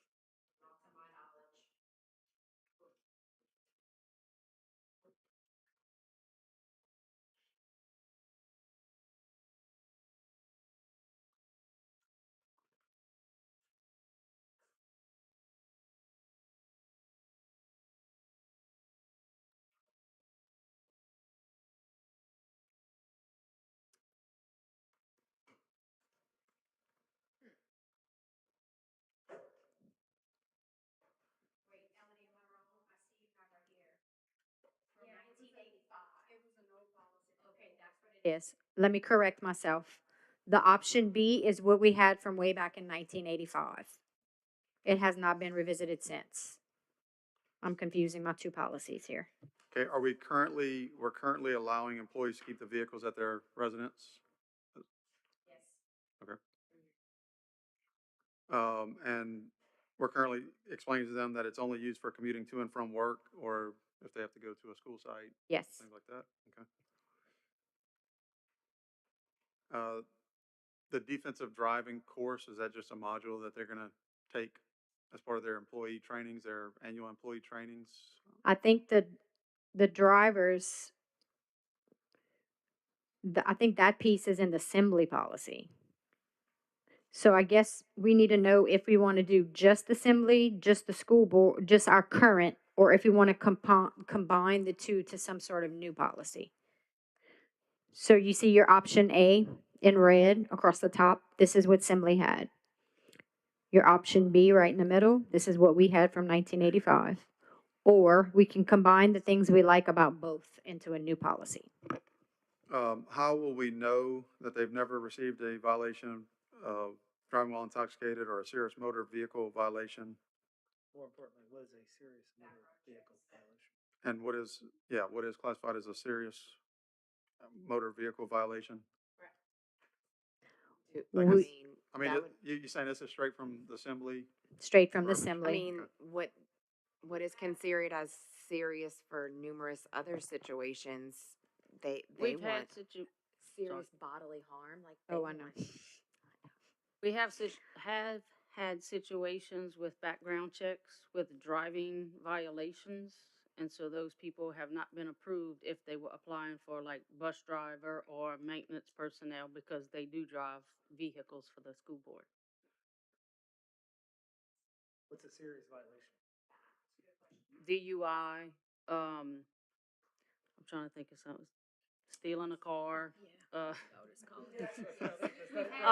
is, let me correct myself. The option B is what we had from way back in 1985. It has not been revisited since. I'm confusing my two policies here. Okay, we're currently allowing employees to keep the vehicles at their residence? Okay. And we're currently explaining to them that it's only used for commuting to and from work, or if they have to go to a school site, Yes. things like that, okay. The defensive driving course, is that just a module that they're gonna take as part of their employee trainings, their annual employee trainings? I think the drivers, I think that piece is in the assembly policy. So I guess we need to know if we want to do just assembly, just the school board, just our current, or if we want to combine the two to some sort of new policy. So you see your option A in red across the top. This is what assembly had. Your option B right in the middle. This is what we had from 1985. Or we can combine the things we like about both into a new policy. How will we know that they've never received a violation of driving while intoxicated or a serious motor vehicle violation? More importantly, what is a serious motor vehicle violation? And what is classified as a serious motor vehicle violation? I We- mean, I mean, that would- you saying this is straight from the assembly? Straight from the Verbiage. I assembly. mean, what is considered as serious for numerous other situations, they We've want had serious bodily harm, like. Oh, they I know. want- we have had situations with background checks with driving violations. And so those people have not been approved if they were applying for like bus driver or maintenance personnel because they do drive vehicles for the school board. What's a serious violation? DUI, I'm trying to think of something, stealing a car, a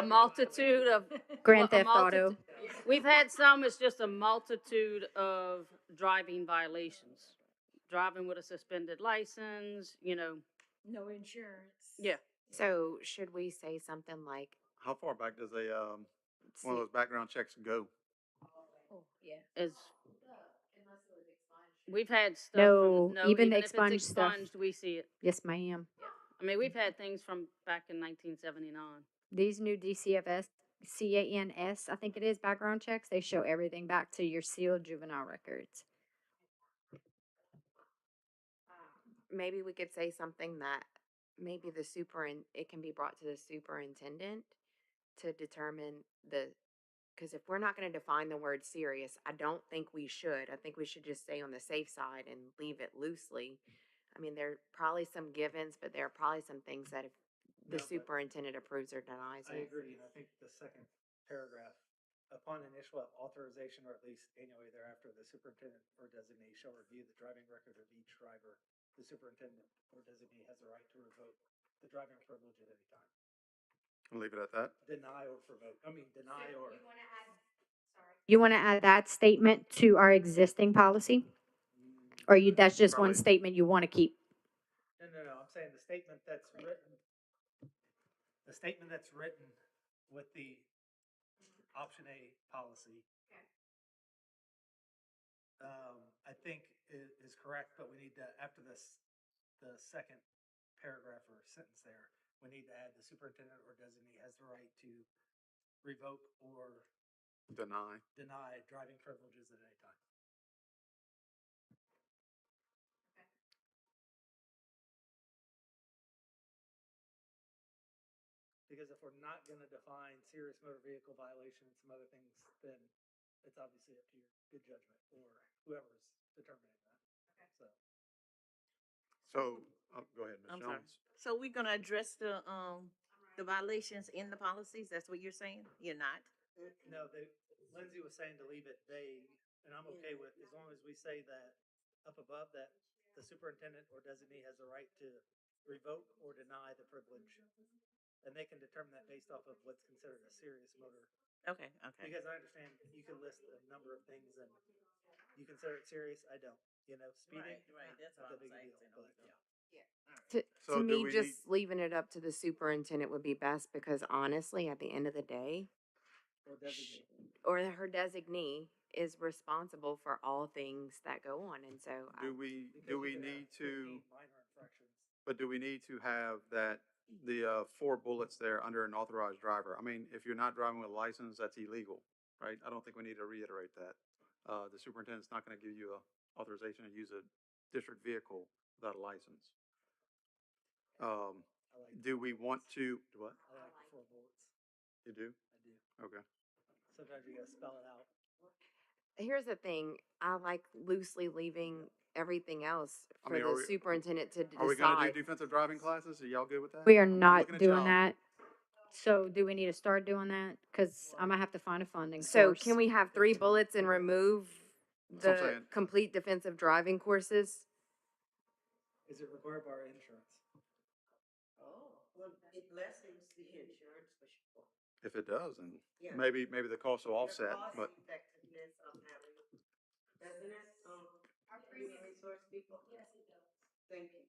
multitude of. Grand well, a Theft Auto. We've had some, it's just a multitude of driving violations. Driving with a suspended license, No insurance. yeah. So should we say something like, How far back does one of see- those background checks go? Oh, yeah. As we've had stuff No, from, no, even even the if it's expunged stuff. expunged, we see it. Yes, ma'am. I mean, we've had things from back in 1979. These new DCFS, CANS, I think it is, background checks, they show everything back to your sealed juvenile records. maybe we could say something that maybe it can be brought to the superintendent to determine because if we're not going to define the word serious, I don't think we should. I think we should just stay on the safe side and leave it loosely. I mean, there are probably some givens, but there are probably some things that if the No, but superintendent approves or denies I it. agree, and I think the second paragraph, upon initial authorization or at least annually thereafter, the superintendent or designee shall review the driving record of each driver. The superintendent or designee has the right to revoke the driving privilege at any time. I'll leave it at that. Deny or revoke, deny or. You wanna add, sorry. You want to add that statement to our existing policy? Or that's just one Probably. statement you want to keep? No, I'm saying the statement that's written with the option A policy. Okay. I think is correct, but we need to, after this, the second paragraph or sentence there, we need to add the superintendent or designee has the right to revoke or Deny. deny driving privileges at any time. Because if we're not gonna define serious motor vehicle violation and some other things, then it's obviously up to your good judgment or whoever's determining that. So, go ahead, Ms. I'm sorry. Jones. So we're gonna address the violations in the policies? That's what you're saying? You're not? No, Lindsay was saying to leave it vague, and I'm okay with, as long as we say that up above that the superintendent or designee has the right to revoke or deny the privilege. And they can determine that based off of what's considered a serious motor. Okay, okay. Because I understand you can list a number of things and you consider it serious, I don't. Speeding, Right, that's not what that I'm big a saying. deal, but yeah. So To do me, we just leaving it up to the superintendent would be best because honestly, at the end of the day, Or designate. or her designee is responsible for all things that go on. And so Do we, Because do you we could have need to, 15 minor infractions. but do we need to have that, the 4 bullets there under an authorized driver? I mean, if you're not driving with a license, that's illegal, right? I don't think we need to reiterate that. The superintendent's not gonna give you a authorization to use a district vehicle without a license. I like, Do we want to, what? I like the 4 bullets. You do? I do. Okay. Sometimes you gotta spell it out. here's the thing, I like loosely leaving everything else I for mean, the superintendent to Are we gonna decide. do defensive driving classes? Are y'all good with that? We are I'm not looking at doing y'all. that. So do we need to start doing that? Cause I'm gonna have to find a funding So source. can we have 3 bullets and remove That's what I'm the saying. complete defensive driving courses? Is it required by our insurance? If it does, then Yeah. maybe the cost will offset, but Effectiveness of having, doesn't it, our human resource people? Yes, it does. Thank you.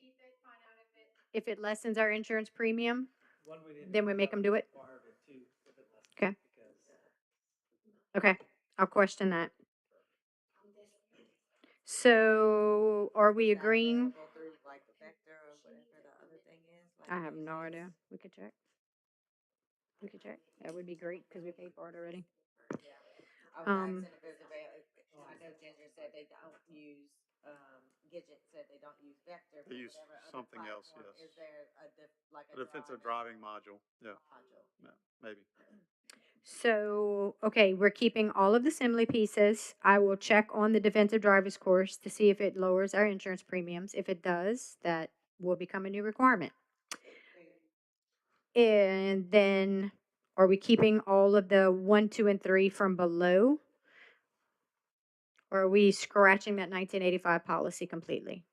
Keep it, find out if it, If it lessens our insurance premium, One we didn't. then we find make out them if do it's it? required, and 2, if it lessens. Okay. Because okay, I'll question that. So are we Is that agreeing? available through, like, Vector or whatever the other thing is? Like, I have these no days? idea. We could check. We could check. That would be great because we paid for it already. I was Um, asking if it's available. I know Ginger said they don't use, Gidget said they don't use Vector. They but use whatever other something else, platform, yes. Is there like a defensive driving module, yeah, module? maybe. so, okay, we're keeping all of the assembly pieces. I will check on the defensive driver's course to see if it lowers our insurance premiums. If it does, that will become a new requirement. And then are we keeping all of the 1, 2, and 3 from below? Or are we scratching that 1985 policy completely?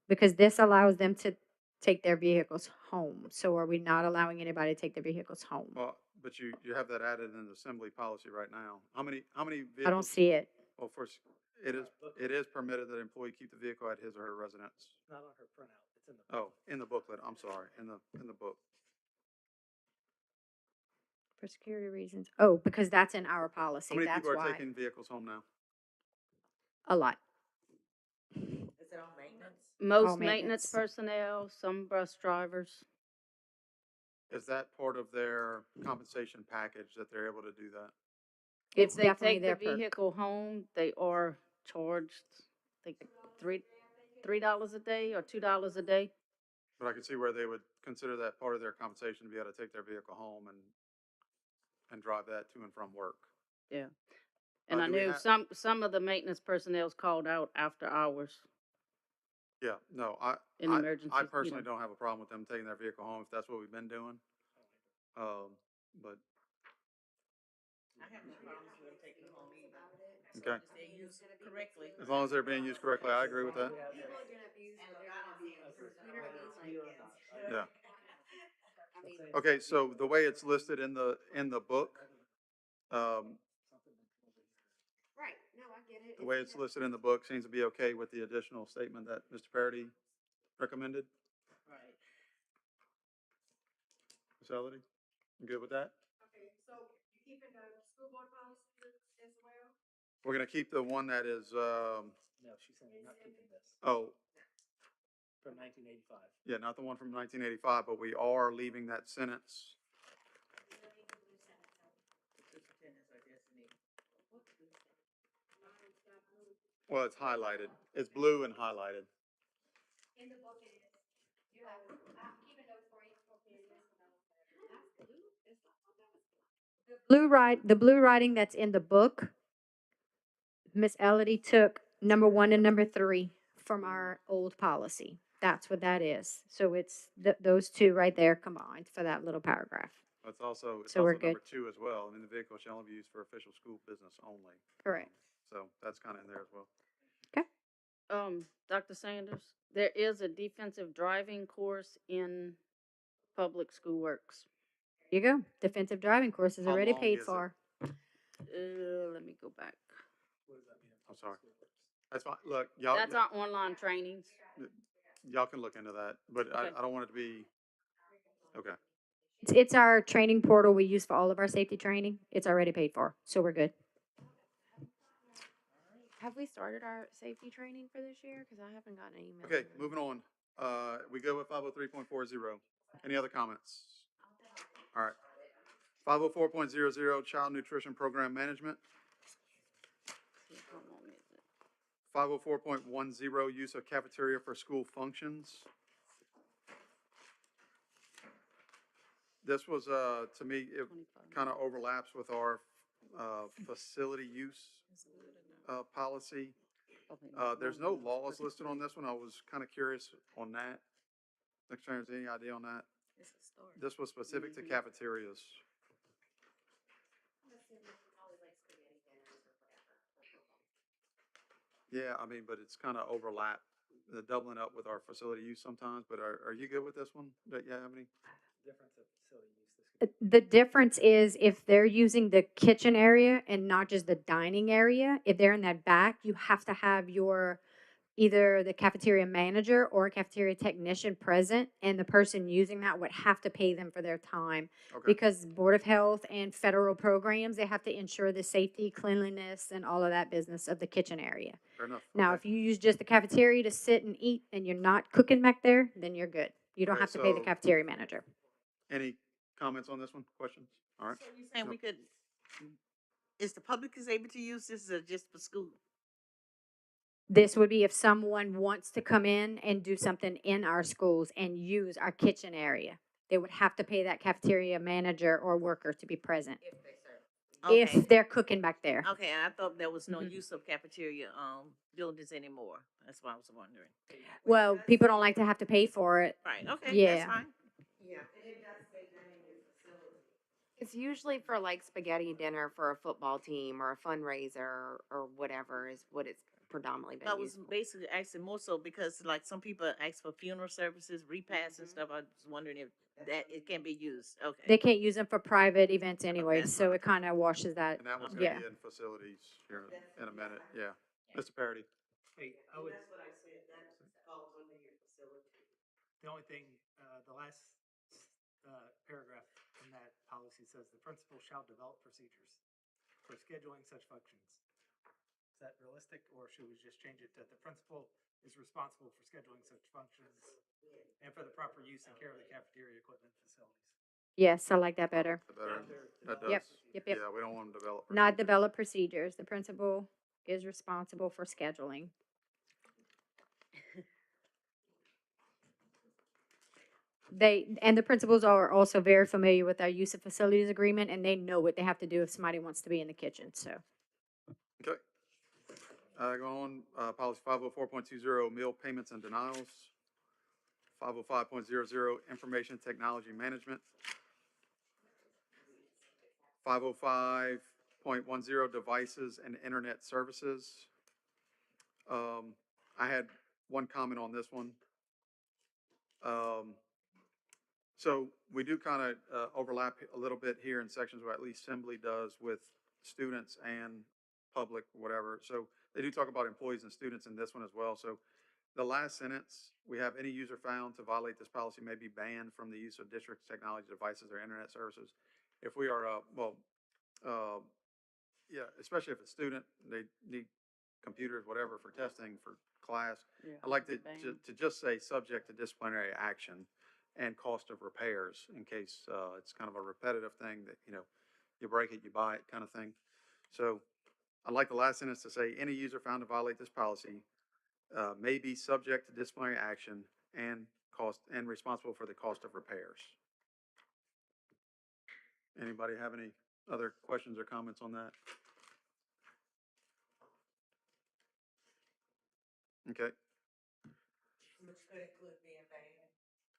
Because this allows them to take their vehicles home. So are we not allowing anybody to take their vehicles home? Well, but you have that added in the assembly policy right now. How many vehicles? I don't see it. Well, first, it is permitted that an employee keep the vehicle at his or her residence. not on her printout, it's in the. Oh, in the booklet, I'm sorry, in the book. For security reasons. Oh, because that's in our How policy. many That's people are why. taking vehicles home now? A lot. Is it on maintenance? Most maintenance. maintenance personnel, some bus drivers. Is that part of their compensation package that they're able to do that? It's If they definitely take the their perk. vehicle home, they are charged, I think, $3 a day or $2 a day. But I could see where they would consider that part of their compensation to be able to take their vehicle home and drive that to and from work. Yeah. And I do we knew have- some of the maintenance personnel's called out after hours Yeah, no, in emergencies. I personally don't have a problem with them taking their vehicle home if that's what we've been doing. But, I have no problems with them taking them home either. okay, If they're used correctly. as long as they're being used correctly, I agree with that. Yeah. Okay, so the way it's listed in the book, Right, no, I get it. the way it's listed in the book seems to be okay with the additional statement that Mr. Parity recommended. Right. Ms. Elodie, you good with that? okay, so you keeping the school board policy as well? We're gonna keep the one that is, No, she's saying not keeping this, oh, from 1985. yeah, not the one from 1985, but we are leaving that sentence. Superintendent's our designee. Well, it's highlighted. It's blue and highlighted. In the book it is. You have, I'm keeping those for you, okay, it is, that's blue, it's not, The blue writing that's in the book, Miss Elodie took number 1 and number 3 from our old policy. That's what that is. So it's those 2 right there combined for that little paragraph. It's also So we're number good. 2 as well. I mean, the vehicle shall only be used for official school business only. Correct. So that's kind of in there as well. Dr. Sanders, there is a defensive driving course in Public School Works. Here you go. Defensive driving course is How already long paid is it? for. Let me go back. What does that mean? I'm sorry. That's fine. Look, y'all, That's our online trainings. y'all can look into that, but Okay. I don't want it to be, okay. It's our training portal we use for all of our safety training. It's already paid for, so we're good. Have we started our safety training for this year? Cause I haven't gotten an email. Okay, moving on. We go with 503.40. Any other comments? All right. 504.00, Child Nutrition Program Management. How long is it? 504.10, use of cafeteria for school functions. This was, to me, it 25. kind of overlaps with our, facility use, policy. There's no laws listed on this one. I was kind of curious on that. Secretary, has any idea on that? This was specific to cafeterias. Yeah, I mean, but it's kind of overlap, the doubling up with our facility use sometimes, but are you good with this one? Do you have any? Difference of facility use. This could The difference is if they're using the kitchen area and not just the dining area, if they're in that back, you have to have your either the cafeteria manager or a cafeteria technician present, and the person using that would have to pay them for their time. Okay, Because Board of Health and federal programs, they have to ensure the safety, cleanliness, and all of that business of the kitchen area. fair enough. Now, Okay. if you use just the cafeteria to sit and eat and you're not cooking back there, then you're good. You don't Okay, have to pay the so- cafeteria manager. Any comments on this one? Questions? All right. So you saying we could, is the public is able to use this or just for school? This would be if someone wants to come in and do something in our schools and use our kitchen area. They would have to pay that cafeteria manager or worker to be present Okay, if they're cooking back there. okay, I thought there was no Mhm. use of cafeteria, buildings anymore. That's why I was wondering. Well, people don't like to have to pay for it. Right, okay, Yeah. that's fine. It's usually for like spaghetti dinner for a football team or a fundraiser or whatever is what it's predominantly been I was used for. basically asking more so because like some people ask for funeral services, repasts and stuff. I was wondering if that it can be used. Okay. They can't use them for private events anyway, that's so fine. it kind of washes that. And that was Yeah. gonna be in facilities here in a minute, yeah. Mr. Parity? Hey, I would. The only thing, the last, paragraph in that policy says the principal shall develop procedures for scheduling such functions. Is that realistic, or should we just change it to the principal is responsible for scheduling such functions and for the proper use and care of the cafeteria equipment facilities? Yes, I like that better. The better, that does. Yep, yep, yep. Yeah, we don't want them to develop. Not procedures. develop procedures. The principal is responsible for scheduling. And the principals are also very familiar with our use of facilities agreement, and they know what they have to do if somebody wants to be in the kitchen, so. Okay. Going on, policy 504.20, meal payments and denials. 505.00, information technology management. 505.10, devices and internet services. I had one comment on this one. So we do kind of overlap a little bit here in sections, or at least Assembly does with students and public, whatever. So they do talk about employees and students in this one as well. So the last sentence, we have any user found to violate this policy may be banned from the use of district's technology devices or internet services. If we are, yeah, especially if it's a student, they need computers, whatever, for testing, for class. Yeah, I'd like to banned. just say subject to disciplinary action and cost of repairs in case it's kind of a repetitive thing that, you know, you break it, you buy it kind of thing. So I'd like the last sentence to say any user found to violate this policy may be subject to disciplinary action and responsible for the cost of repairs. Anybody have any other questions or comments on that? Okay.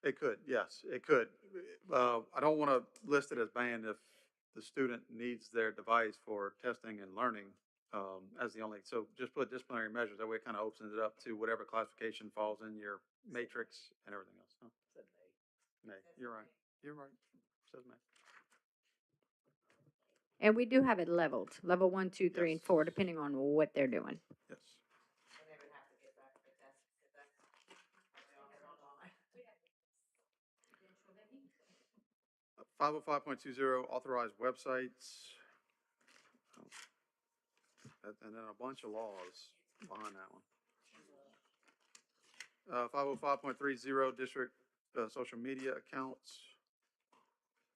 It could, yes, it could. I don't want to list it as banned if the student needs their device for testing and learning as the only, so just put disciplinary measures. That way it kind of opens it up to whatever classification falls in your matrix and everything else. Huh? Said may. May, you're right. You're right. Says may. And we do have it leveled, level 1, 2, 3, and 4, depending on what they're doing. Yes. 505.20, authorized websites. And then a bunch of laws behind that one. 505.30, district social media accounts.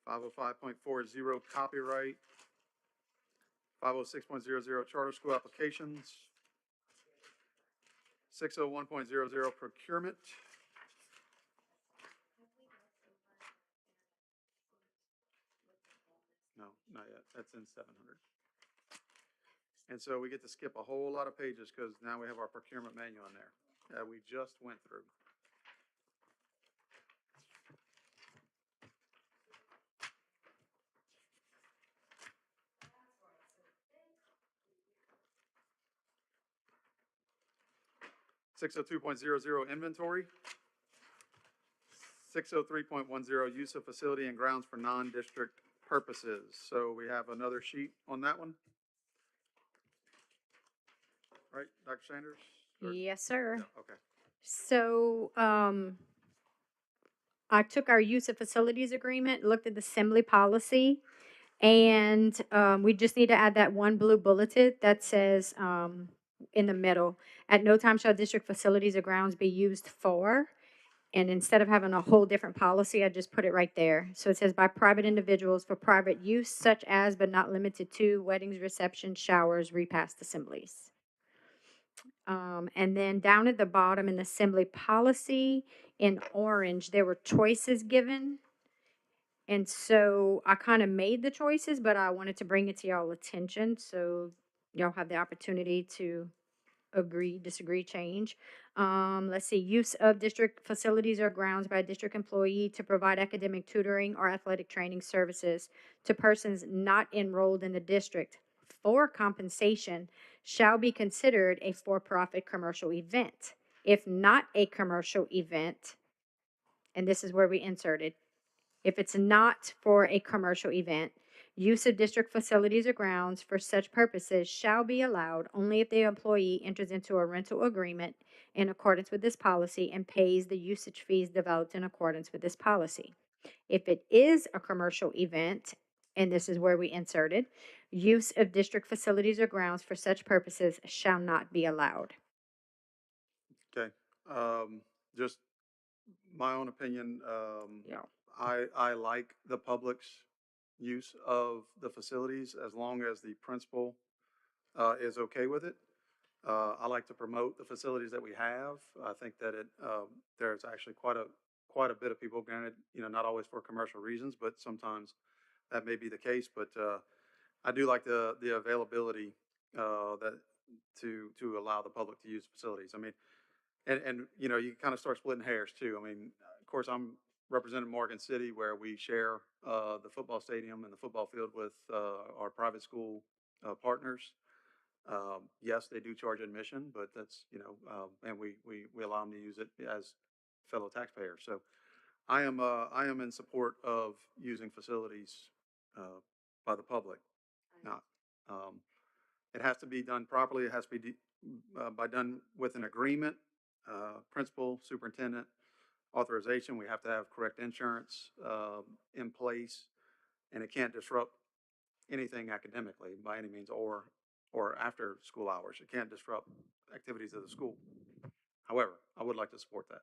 505.40, copyright. 506.00, charter school applications. 601.00, procurement. No, not yet. That's in 700. And so we get to skip a whole lot of pages because now we have our procurement manual in there that we just went through. .00 inventory. 603.10 use of facility and grounds for non-district purposes. So we have another sheet on that one. Right, Dr. Sanders? Or- Yes, sir. Yeah, okay. So, I took our use of facilities agreement, looked at the assembly policy, and, we just need to add that one blue bulleted that says, in the middle, at no time shall district facilities or grounds be used for. And instead of having a whole different policy, I just put it right there. So it says by private individuals for private use such as but not limited to weddings, receptions, showers, repast assemblies. And then down at the bottom in the assembly policy in orange, there were choices given. And so I kind of made the choices, but I wanted to bring it to y'all attention so y'all have the opportunity to agree, disagree, change. Let's see, use of district facilities or grounds by a district employee to provide academic tutoring or athletic training services to persons not enrolled in the district for compensation shall be considered a for-profit commercial event. If not a commercial event, and this is where we inserted, if it's not for a commercial event, use of district facilities or grounds for such purposes shall be allowed only if the employee enters into a rental agreement in accordance with this policy and pays the usage fees developed in accordance with this policy. If it is a commercial event, and this is where we inserted, use of district facilities or grounds for such purposes shall not be allowed. Okay. Just my own opinion, Yeah. I like the public's use of the facilities as long as the principal is okay with it. I like to promote the facilities that we have. I think that there's actually quite a bit of people, granted, not always for commercial reasons, but sometimes that may be the case. But I do like the availability that to allow the public to use facilities. I mean, and you kind of start splitting hairs too. I mean, of course, I'm representing Morgan City, where we share the football stadium and the football field with our private school partners. Yes, they do charge admission, but that's, and we allow them to use it as fellow taxpayers. So I am in support of using facilities by the public. Now, it has to be done properly. It has to be done with an agreement, principal, superintendent, authorization. We have to have correct insurance in place, and it can't disrupt anything academically by any means, or after school hours. It can't disrupt activities of the school. However, I would like to support that.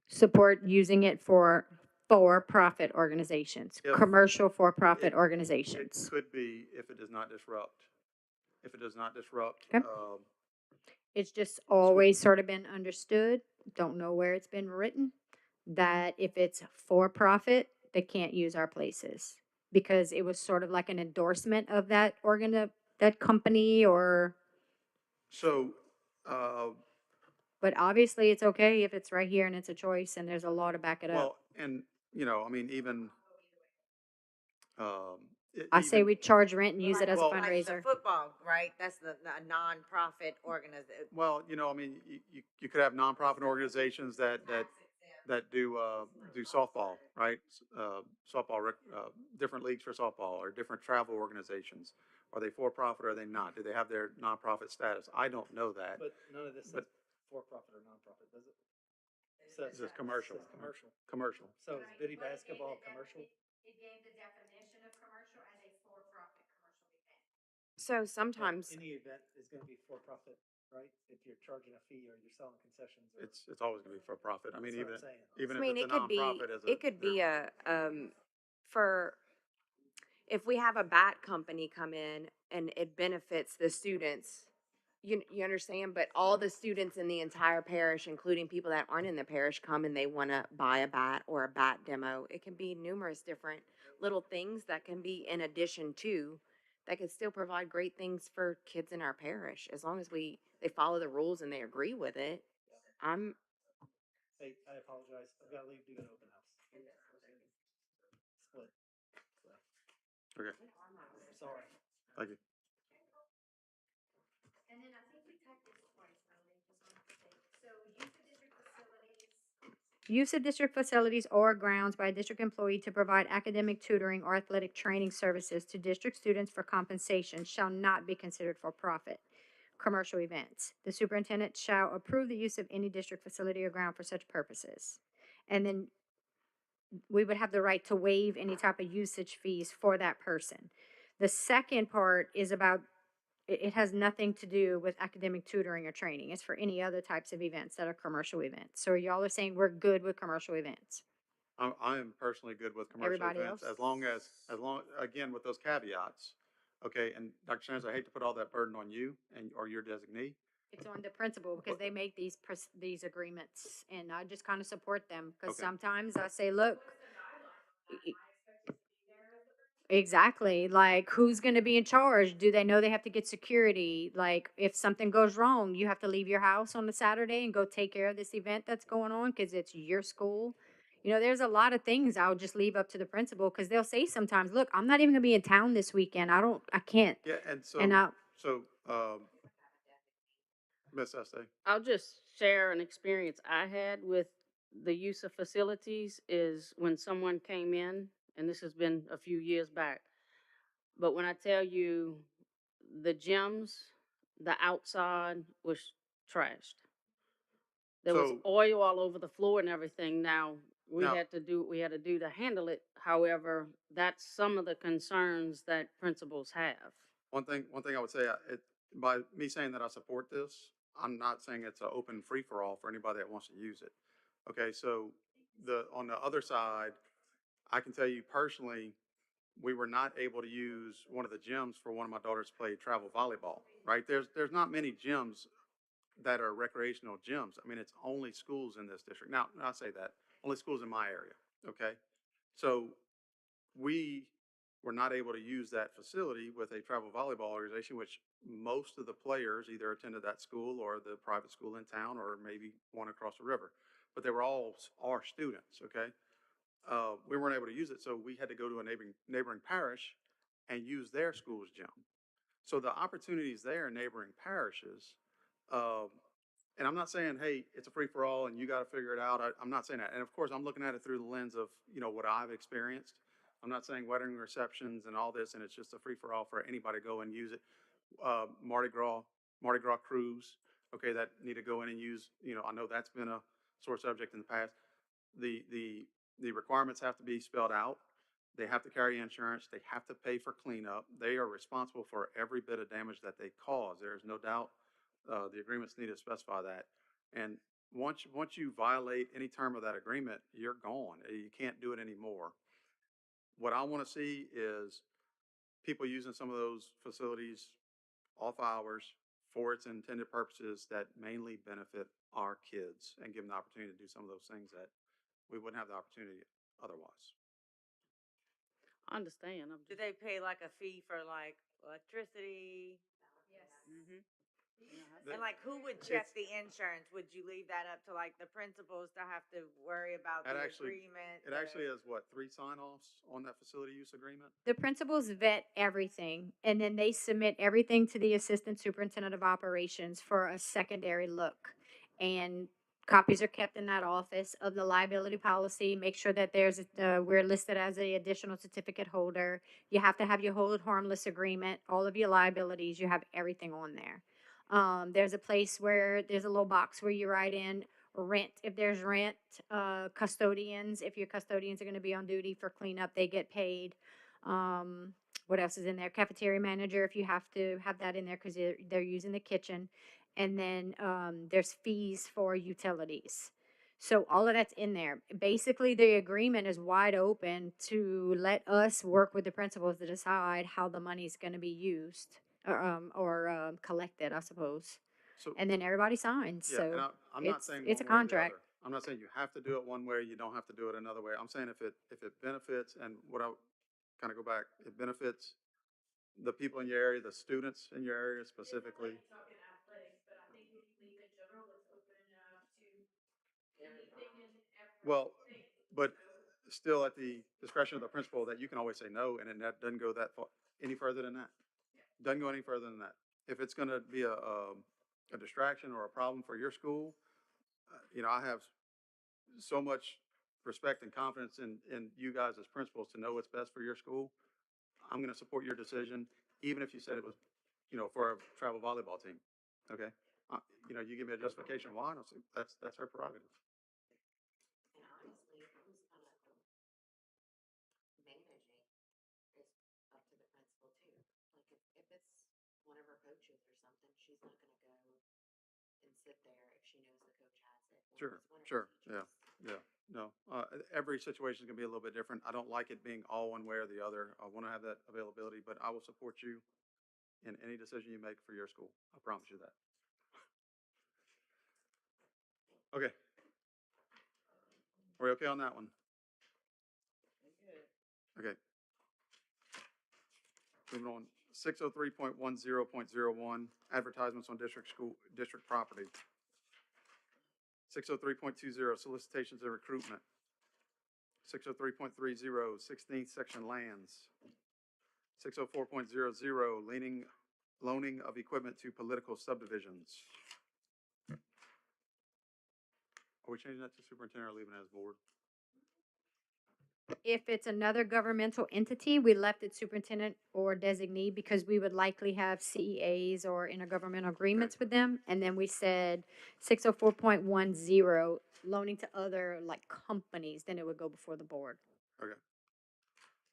Support using it for for-profit organizations, If commercial for-profit It organizations. could be if it does not disrupt. If it does not disrupt, Okay. It's just always sort of been understood, don't know where it's been written, that if it's for-profit, they can't use our places. Because it was sort of like an endorsement of that that company or, so, but obviously it's okay if it's right here and it's a choice and there's a law to back it up. well, and, I mean, even, I say even- we charge rent and use it as a Well- Like the fundraiser. football, right? That's the a nonprofit organization. Well, I mean, you could have nonprofit organizations that that do softball, right? Softball, different leagues for softball or different travel organizations. Are they for-profit or are they not? Do they have their nonprofit status? I don't know that. But none of this says But- for-profit or nonprofit, does it? This is commercial. Says commercial. Commercial. So is Biddy But it gave basketball the commercial? It gave the definition of commercial as a for-profit commercial event. So But sometimes, any event is gonna be for-profit, right? If you're charging a fee or you're selling concessions or. It's always gonna be for profit. I mean, That's what even, I'm saying. even I if mean, it's a it could be, nonprofit as a. it could be a, for, if we have a bat company come in and it benefits the students, you understand, but all the students in the entire parish, including people that aren't in the parish, come and they want to buy a bat or a bat demo. It can be numerous different little things that can be in addition to, that could still provide great things for kids in our parish, as long as they follow the rules and they agree with it. Hey, I apologize. I've got to leave to go to open house. Split. Okay, Sorry. thank you. And then I think we typed this twice, Melanie, just on mistake. So use of district facilities. Use of district facilities or grounds by a district employee to provide academic tutoring or athletic training services to district students for compensation shall not be considered for profit. Commercial events. The superintendent shall approve the use of any district facility or ground for such purposes. And then we would have the right to waive any type of usage fees for that person. The second part is about, it has nothing to do with academic tutoring or training. It's for any other types of events that are commercial events. So y'all are saying we're good with commercial events. I am personally good with commercial Everybody events, else? as long, again, with those caveats. Okay, and Dr. Sanders, I hate to put all that burden on you or your designee. It's on the principal because they make these agreements and I just kind of support them. Because Okay. sometimes I say, look, exactly. Like, who's going to be in charge? Do they know they have to get security? Like, if something goes wrong, you have to leave your house on a Saturday and go take care of this event that's going on because it's your school. You know, there's a lot of things I'll just leave up to the principal because they'll say sometimes, look, I'm not even going to be in town this weekend. I can't. Yeah, and so, And Ms. Estee, I'll just share an experience I had with the use of facilities is when someone came in, and this has been a few years back. But when I tell you the gyms, the outside was trashed. There was So- oil all over the floor and everything. Now, we Now- had to do what we had to do to handle it. However, that's some of the concerns that principals have. one thing I would say, by me saying that I support this, I'm not saying it's an open free-for-all for anybody that wants to use it. Okay, so on the other side, I can tell you personally, we were not able to use one of the gyms for one of my daughters to play travel volleyball, right? There's not many gyms that are recreational gyms. I mean, it's only schools in this district. Now, I say that, only schools in my area, okay? So we were not able to use that facility with a travel volleyball organization, which most of the players either attended that school or the private school in town or maybe one across the river. But they were all our students, okay? We weren't able to use it, so we had to go to a neighboring parish and use their school's gym. So the opportunities there in neighboring parishes, and I'm not saying, hey, it's a free-for-all and you got to figure it out. I'm not saying that. And of course, I'm looking at it through the lens of, what I've experienced. I'm not saying wedding receptions and all this, and it's just a free-for-all for anybody to go and use it. Mardi Gras cruise, okay, that need to go in and use, I know that's been a sore subject in the past. The requirements have to be spelled out. They have to carry insurance. They have to pay for cleanup. They are responsible for every bit of damage that they cause. There is no doubt. The agreements need to specify that. And once you violate any term of that agreement, you're gone. You can't do it anymore. What I want to see is people using some of those facilities off hours for its intended purposes that mainly benefit our kids and give them the opportunity to do some of those things that we wouldn't have the opportunity otherwise. I understand. I'm Do just, they pay like a fee for like electricity? Yes. And like, who would check the insurance? Would you leave that up to like the principals to have to worry about the agreement? It actually is what, 3 sign-offs on that facility use agreement? the principals vet everything and then they submit everything to the assistant superintendent of operations for a secondary look. And Copies are kept in that office of the liability policy. Make sure that we're listed as a additional certificate holder. You have to have your hold harmless agreement, all of your liabilities, you have everything on there. There's a place where, there's a little box where you write in rent, if there's rent, custodians, if your custodians are gonna be on duty for cleanup, they get paid. What else is in there? Cafeteria manager, if you have to have that in there, cause they're using the kitchen. And then, there's fees for utilities. So all of that's in there. Basically, the agreement is wide open to let us work with the principals to decide how the money's gonna be used, or collected, I suppose. So, And then everybody signs, yeah, and so I'm not it's, saying it's a one way or the contract. other. I'm not saying you have to do it one way, you don't have to do it another way. I'm saying if it benefits, and what I kind of go back, it benefits the people in your area, the students in your area specifically. Talking athletics, but I think if you leave it general, it's open enough to anything and Well, everything. but still at the discretion of the principal, that you can always say no, and then that doesn't go that far, any further than that. Doesn't go any further than that. If it's gonna be a distraction or a problem for your school, I have so much respect and confidence in you guys as principals to know what's best for your school. I'm gonna support your decision, even if you said it was, for a travel volleyball team, okay? You give me a justification why, and I'll say, that's her prerogative. And honestly, who's gonna manage it is up to the principal too. Like if it's one of her coaches or something, she's not gonna go and sit there if she knows the coach has it. Or Sure, it's one of her sure, yeah, teachers. yeah, no, every situation is gonna be a little bit different. I don't like it being all one way or the other. I wanna have that availability, but I will support you in any decision you make for your school. I promise you that. Okay. Are we okay on that one? Okay. Moving on, 603.10.01, advertisements on district property. 603.20, solicitations and recruitment. 603.30, 16th section lands. 604.00, loaning of equipment to political subdivisions. Are we changing that to superintendent or leaving it as board? If it's another governmental entity, we left it superintendent or designee because we would likely have CEAs or intergovernmental agreements with them. And then we said 604.10, loaning to other like companies, then it would go before the board. Okay.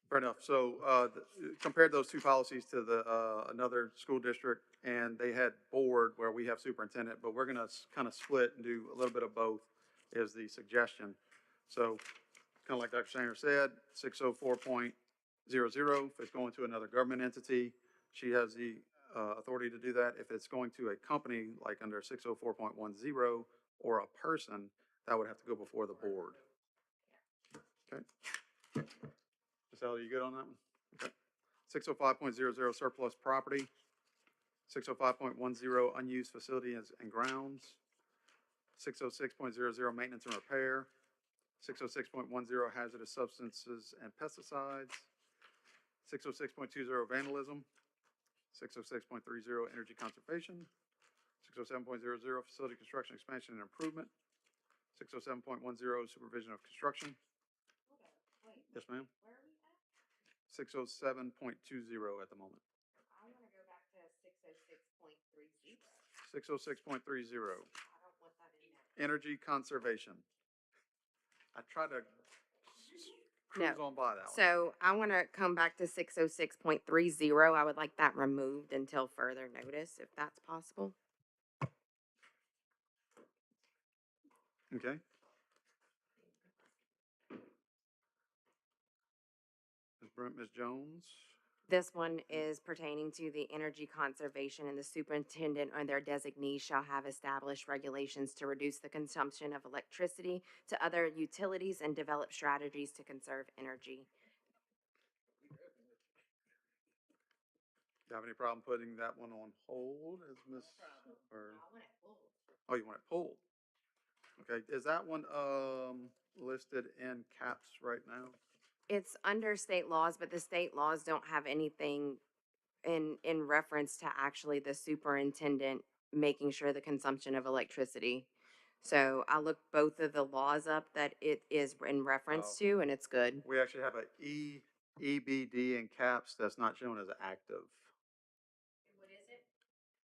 Fair enough. So, compared those two policies to another school district, and they had board where we have superintendent, but we're gonna kind of split and do a little bit of both is the suggestion. So, kind of like Dr. Sanger said, 604.00, if it's going to another government entity, she has the authority to do that. If it's going to a company, like under 604.10, or a person, that would have to go before the board. Okay? Ms. Elder, you good on that one? Okay. 605.00, surplus property. 605.10, unused facilities and grounds. 606.00, maintenance and repair. 606.10, hazardous substances and pesticides. 606.20, vandalism. 606.30, energy conservation. 607.00, facility construction, expansion, and improvement. 607.10, supervision of construction. Yes, ma'am. 607.20 at the moment. I wanna go back to 606.30. 606.30, I don't want that in there. energy conservation. I try to No. cruise on by that one. So I want to come back to 606.30. I would like that removed until further notice, if that's possible. Okay. Ms. Brent, Ms. Jones. This one is pertaining to the energy conservation, and the superintendent or their designee shall have established regulations to reduce the consumption of electricity to other utilities and develop strategies to conserve energy. Do you have any problem putting that one on hold as Ms. or? Oh, you want it pulled? Okay, is that one, listed in caps right now? It's under state laws, but the state laws don't have anything in reference to actually the superintendent making sure the consumption of electricity. So I looked both of the laws up that it is in reference Oh. to, and it's good. We actually have a EBD in caps that's not shown as active. What is it?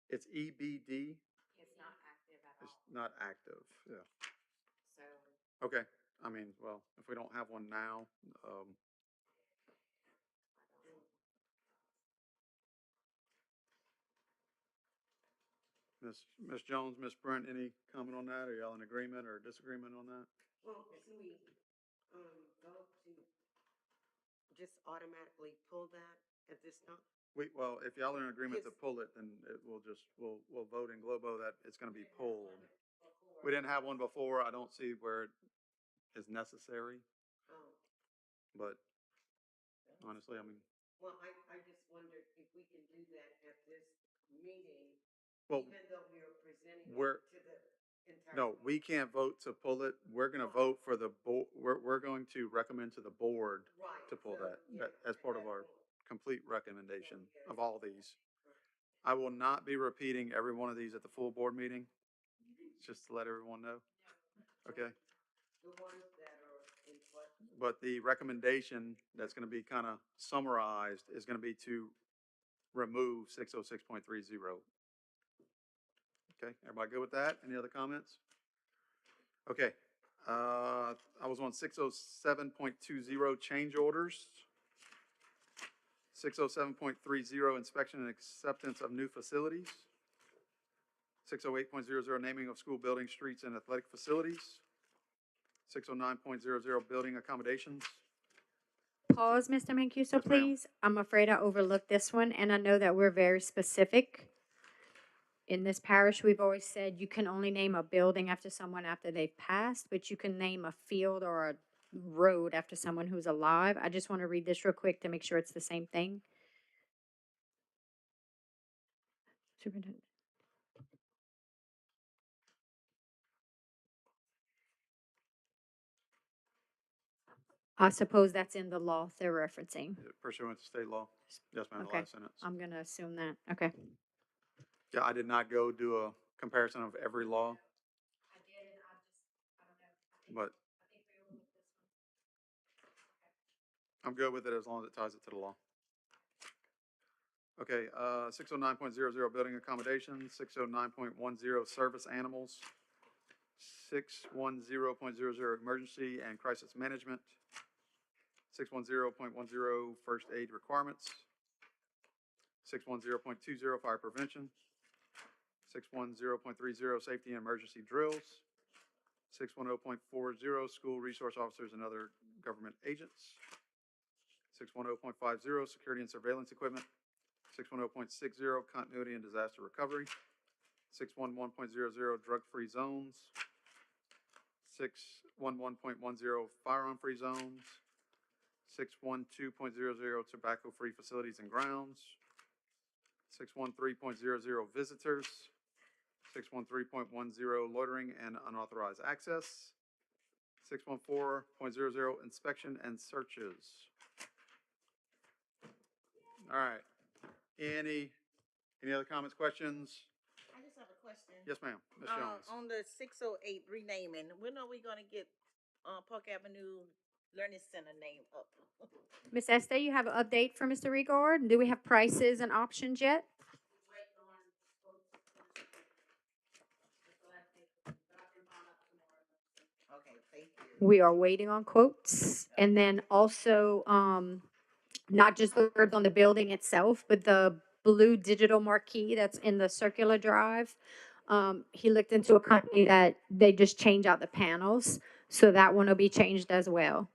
It's EBD, It's not active at it's not active, yeah. So Okay, I mean, well, if we don't have one now, Ms. Jones, Ms. Brent, any comment on that? Are y'all in agreement or disagreement on that? Well, can we, go to, just automatically pull that at this time? Well, if y'all are in agreement to Yes. pull it, then it will just, we'll vote in Globo that it's gonna be pulled. We didn't have one before, I don't see where it is necessary, Oh, but honestly, I mean, well, I just wondered if we can do that at this meeting, well, even though we are presenting we're, it to the entire. no, we can't vote to pull it. We're gonna vote for the we're going to recommend to the board Right, to pull so, that, yeah, as part at of that our point. complete recommendation of all these. I will not be repeating every one of these at the full board meeting, just to let everyone know, okay? The ones that are in question. But the recommendation that's gonna be kind of summarized is gonna be to remove 606.30. Okay, everybody good with that? Any other comments? Okay, I was on 607.20 change orders. 607.30 inspection and acceptance of new facilities. 608.00 naming of school buildings, streets, and athletic facilities. 609.00 building accommodations. Pause, Mr. Mancuso, Yes, ma'am. please. I'm afraid I overlooked this one, and I know that we're very specific. In this parish, we've always said you can only name a building after someone after they've passed, but you can name a field or a road after someone who's alive. I just want to read this real quick to make sure it's the same thing. Superintendent. I suppose that's in the law they're referencing. Pursuant to state law. Yes, ma'am, the Okay. last sentence. I'm gonna assume that. Okay. Yeah, I did not go do a comparison of every law, I did, and I don't know. but I think we overlooked this one. I'm good with it as long as it ties it to the law. Okay, 609.00 building accommodations, 609.10 service animals, 610.00 emergency and crisis management, 610.10 first aid requirements, 610.20 fire prevention, 610.30 safety and emergency drills, 610.40 school resource officers and other government agents, 610.50 security and surveillance equipment, 610.60 continuity and disaster recovery, 611.00 drug-free zones, 611.10 firearm-free zones, 612.00 tobacco-free facilities and grounds, 613.00 visitors, 613.10 loitering and unauthorized access, 614.00 inspection and searches. All right. Any other comments, questions? I just have a question. Yes, ma'am. Ms. Jones. On the 608 renaming, when are we gonna get, Park Avenue Learning Center name up? Ms. Esther, you have an update for Mr. Regard? Do we have prices and options yet? Okay, thank you. We are waiting on quotes. And then also, not just the words on the building itself, but the blue digital marquee that's in the circular drive. He looked into a company that they just change out the panels. So that one will be changed as well.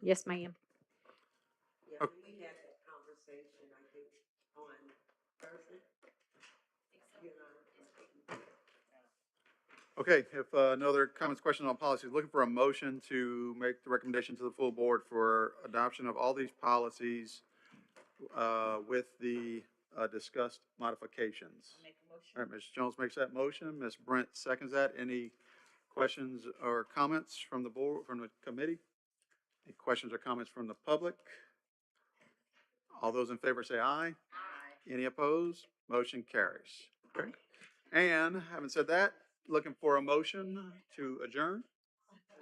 Yes, ma'am. Yeah, we had that conversation, I think, on Thursday. You know. Okay, if no other comments, questions on policies, looking for a motion to make the recommendation to the full board for adoption of all these policies with the discussed modifications. Make a motion. All right, Ms. Jones makes that motion. Ms. Brent seconds that. Any questions or comments from the board, from the committee? Any questions or comments from the public? All those in favor say aye. Aye. Any opposed? Motion carries. Okay. And having said that, looking for a motion to adjourn.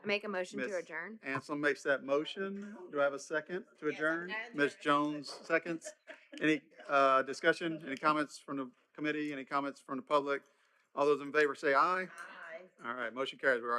I make a motion to Miss adjourn. Ansel makes that motion. Do I have a second to adjourn? Ms. Jones seconds. Any, discussion, any comments from the committee, any comments from the public? All those in favor say aye. Aye. All right, motion carries. We are